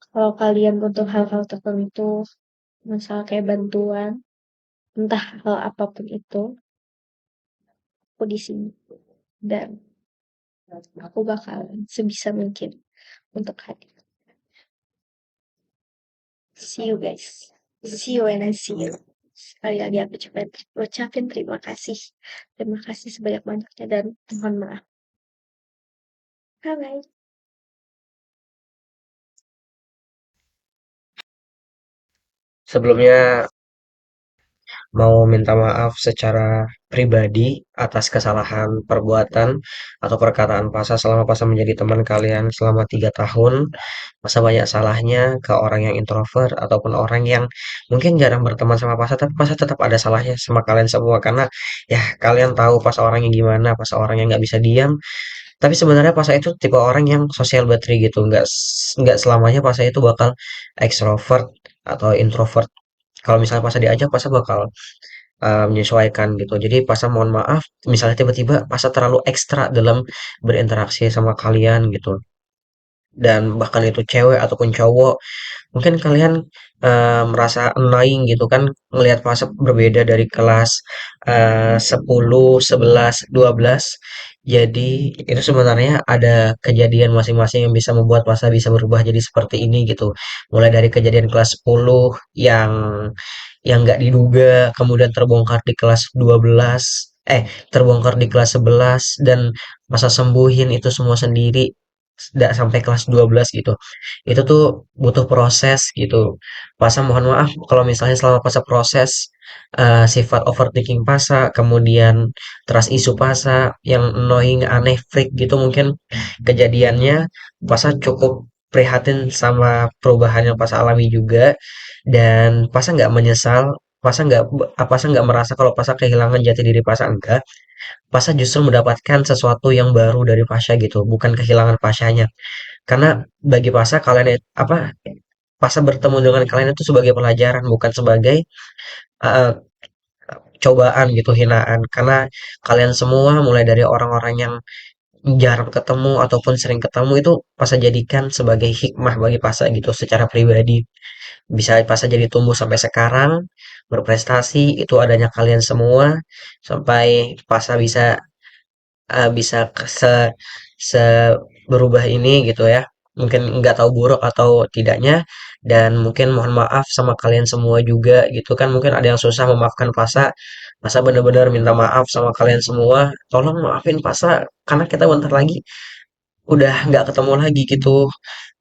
Kalau kalian butuh hal-hal tertentu, masalah kayak bantuan, entah hal apapun itu, aku di sini. Dan aku bakal sebisa mungkin untuk hadir. See you guys. See you when I see you. Sekali lagi aku ucapin terima kasih. Terima kasih sebanyak-banyaknya dan mohon maaf. Bye-bye. Sebelumnya mau minta maaf secara pribadi atas kesalahan perbuatan atau perkataan Pasa selama Pasa menjadi teman kalian selama 3 tahun. Pasa banyak salahnya ke orang yang introvert ataupun orang yang mungkin jarang berteman sama Pasa, tapi Pasa tetap ada salahnya sama kalian semua karena ya kalian tahu Pasa orangnya gimana, Pasa orang yang nggak bisa diam. Tapi sebenarnya Pasa itu tipe orang yang social battery gitu, nggak selamanya Pasa itu bakal extrovert atau introvert. Kalau misalnya Pasa diajak, Pasa bakal menyesuaikan gitu. Jadi Pasa mohon maaf, misalnya tiba-tiba Pasa terlalu ekstra dalam berinteraksi sama kalian gitu. Dan bahkan itu cewek ataupun cowok, mungkin kalian merasa annoying gitu kan ngelihat Pasa berbeda dari kelas 10, 11, 12. Jadi itu sebenarnya ada kejadian masing-masing yang bisa membuat Pasa bisa berubah jadi seperti ini gitu. Mulai dari kejadian kelas 10 yang nggak diduga, kemudian terbongkar di kelas 12, terbongkar di kelas 11 dan masa sembuhin itu semua sendiri sampai kelas 12 gitu. Itu tuh butuh proses gitu. Pasa mohon maaf kalau misalnya selama Pasa proses sifat overthinking Pasa, kemudian trust issue Pasa yang annoying, aneh, freak gitu mungkin kejadiannya Pasa cukup prihatin sama perubahan yang Pasa alami juga dan Pasa nggak menyesal, Pasa nggak merasa kalau Pasa kehilangan jati diri Pasa enggak. Pasa justru mendapatkan sesuatu yang baru dari Pasha gitu, bukan kehilangan Pashanya. Karena bagi Pasa kalian Pasa bertemu dengan kalian itu sebagai pelajaran bukan sebagai uh, cobaan gitu, hinaan. Karena kalian semua mulai dari orang-orang yang jarang ketemu ataupun sering ketemu itu Pasa jadikan sebagai hikmah bagi Pasa gitu secara pribadi. Bisa Pasa jadi tumbuh sampai sekarang, berprestasi itu adanya kalian semua sampai Pasa bisa se berubah ini gitu ya. Mungkin nggak tahu buruk atau tidaknya dan mungkin mohon maaf sama kalian semua juga gitu kan. Mungkin ada yang susah memaafkan Pasa, Pasa bener-bener minta maaf sama kalian semua. Tolong maafin Pasa karena kita bentar lagi udah nggak ketemu lagi gitu.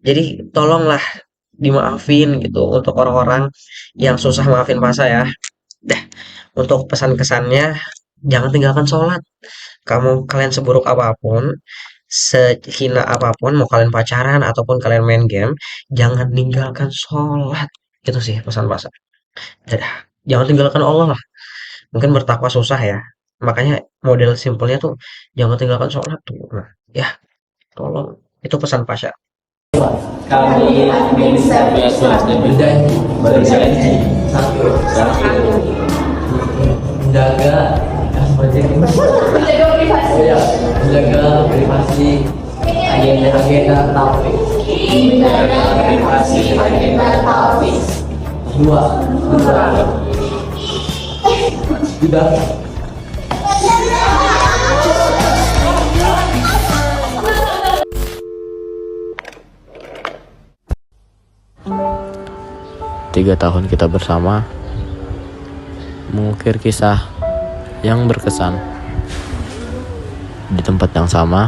Jadi tolonglah dimaafin gitu untuk orang-orang yang susah maafin Pasa ya. Dah, untuk pesan-kesannya jangan tinggalkan sholat. Kalian seburuk apapun, sehina apapun, mau kalian pacaran ataupun kalian main game, jangan tinggalkan sholat. Itu sih pesan Pasa. Dadah, jangan tinggalkan Allah lah. Mungkin bertakwa susah ya. Makanya model simpelnya tuh jangan tinggalkan sholat tuh. Nah, ya tolong. Itu pesan Pasha. Kami berjanji menjaga privasi agenda taufik. Dua. Sudah. 3 tahun kita bersama, mengukir kisah yang berkesan di tempat yang sama,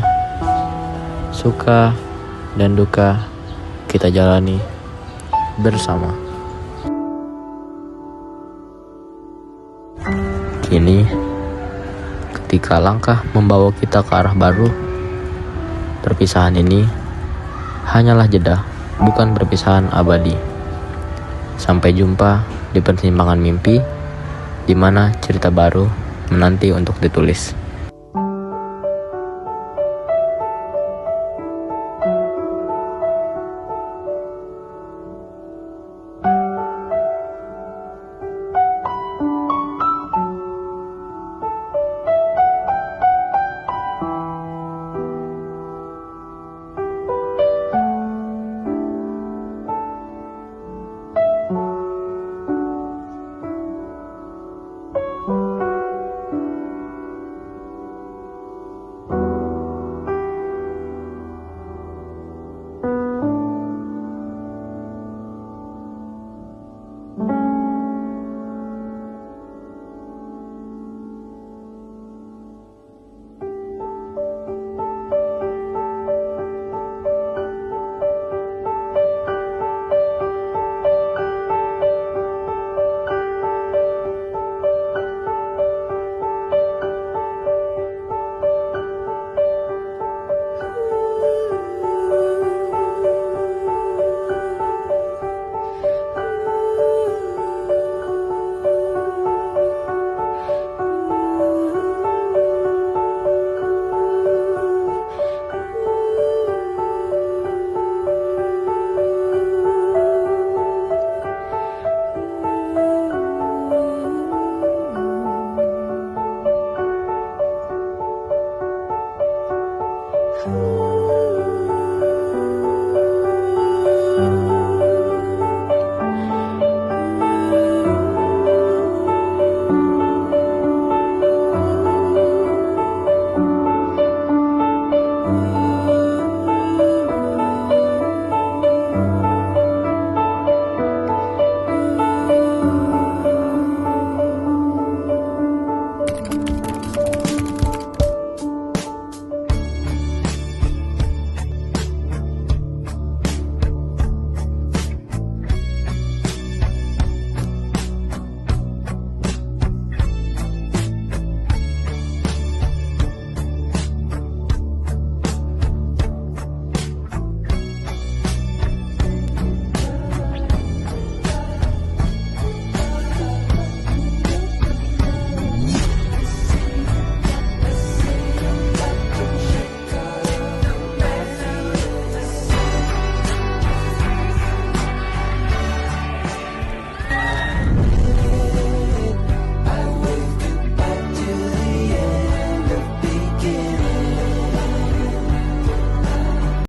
suka dan duka kita jalani bersama. Kini, ketika langkah membawa kita ke arah baru, perpisahan ini hanyalah jeda, bukan perpisahan abadi. Sampai jumpa di persimpangan mimpi, di mana cerita baru menanti untuk ditulis.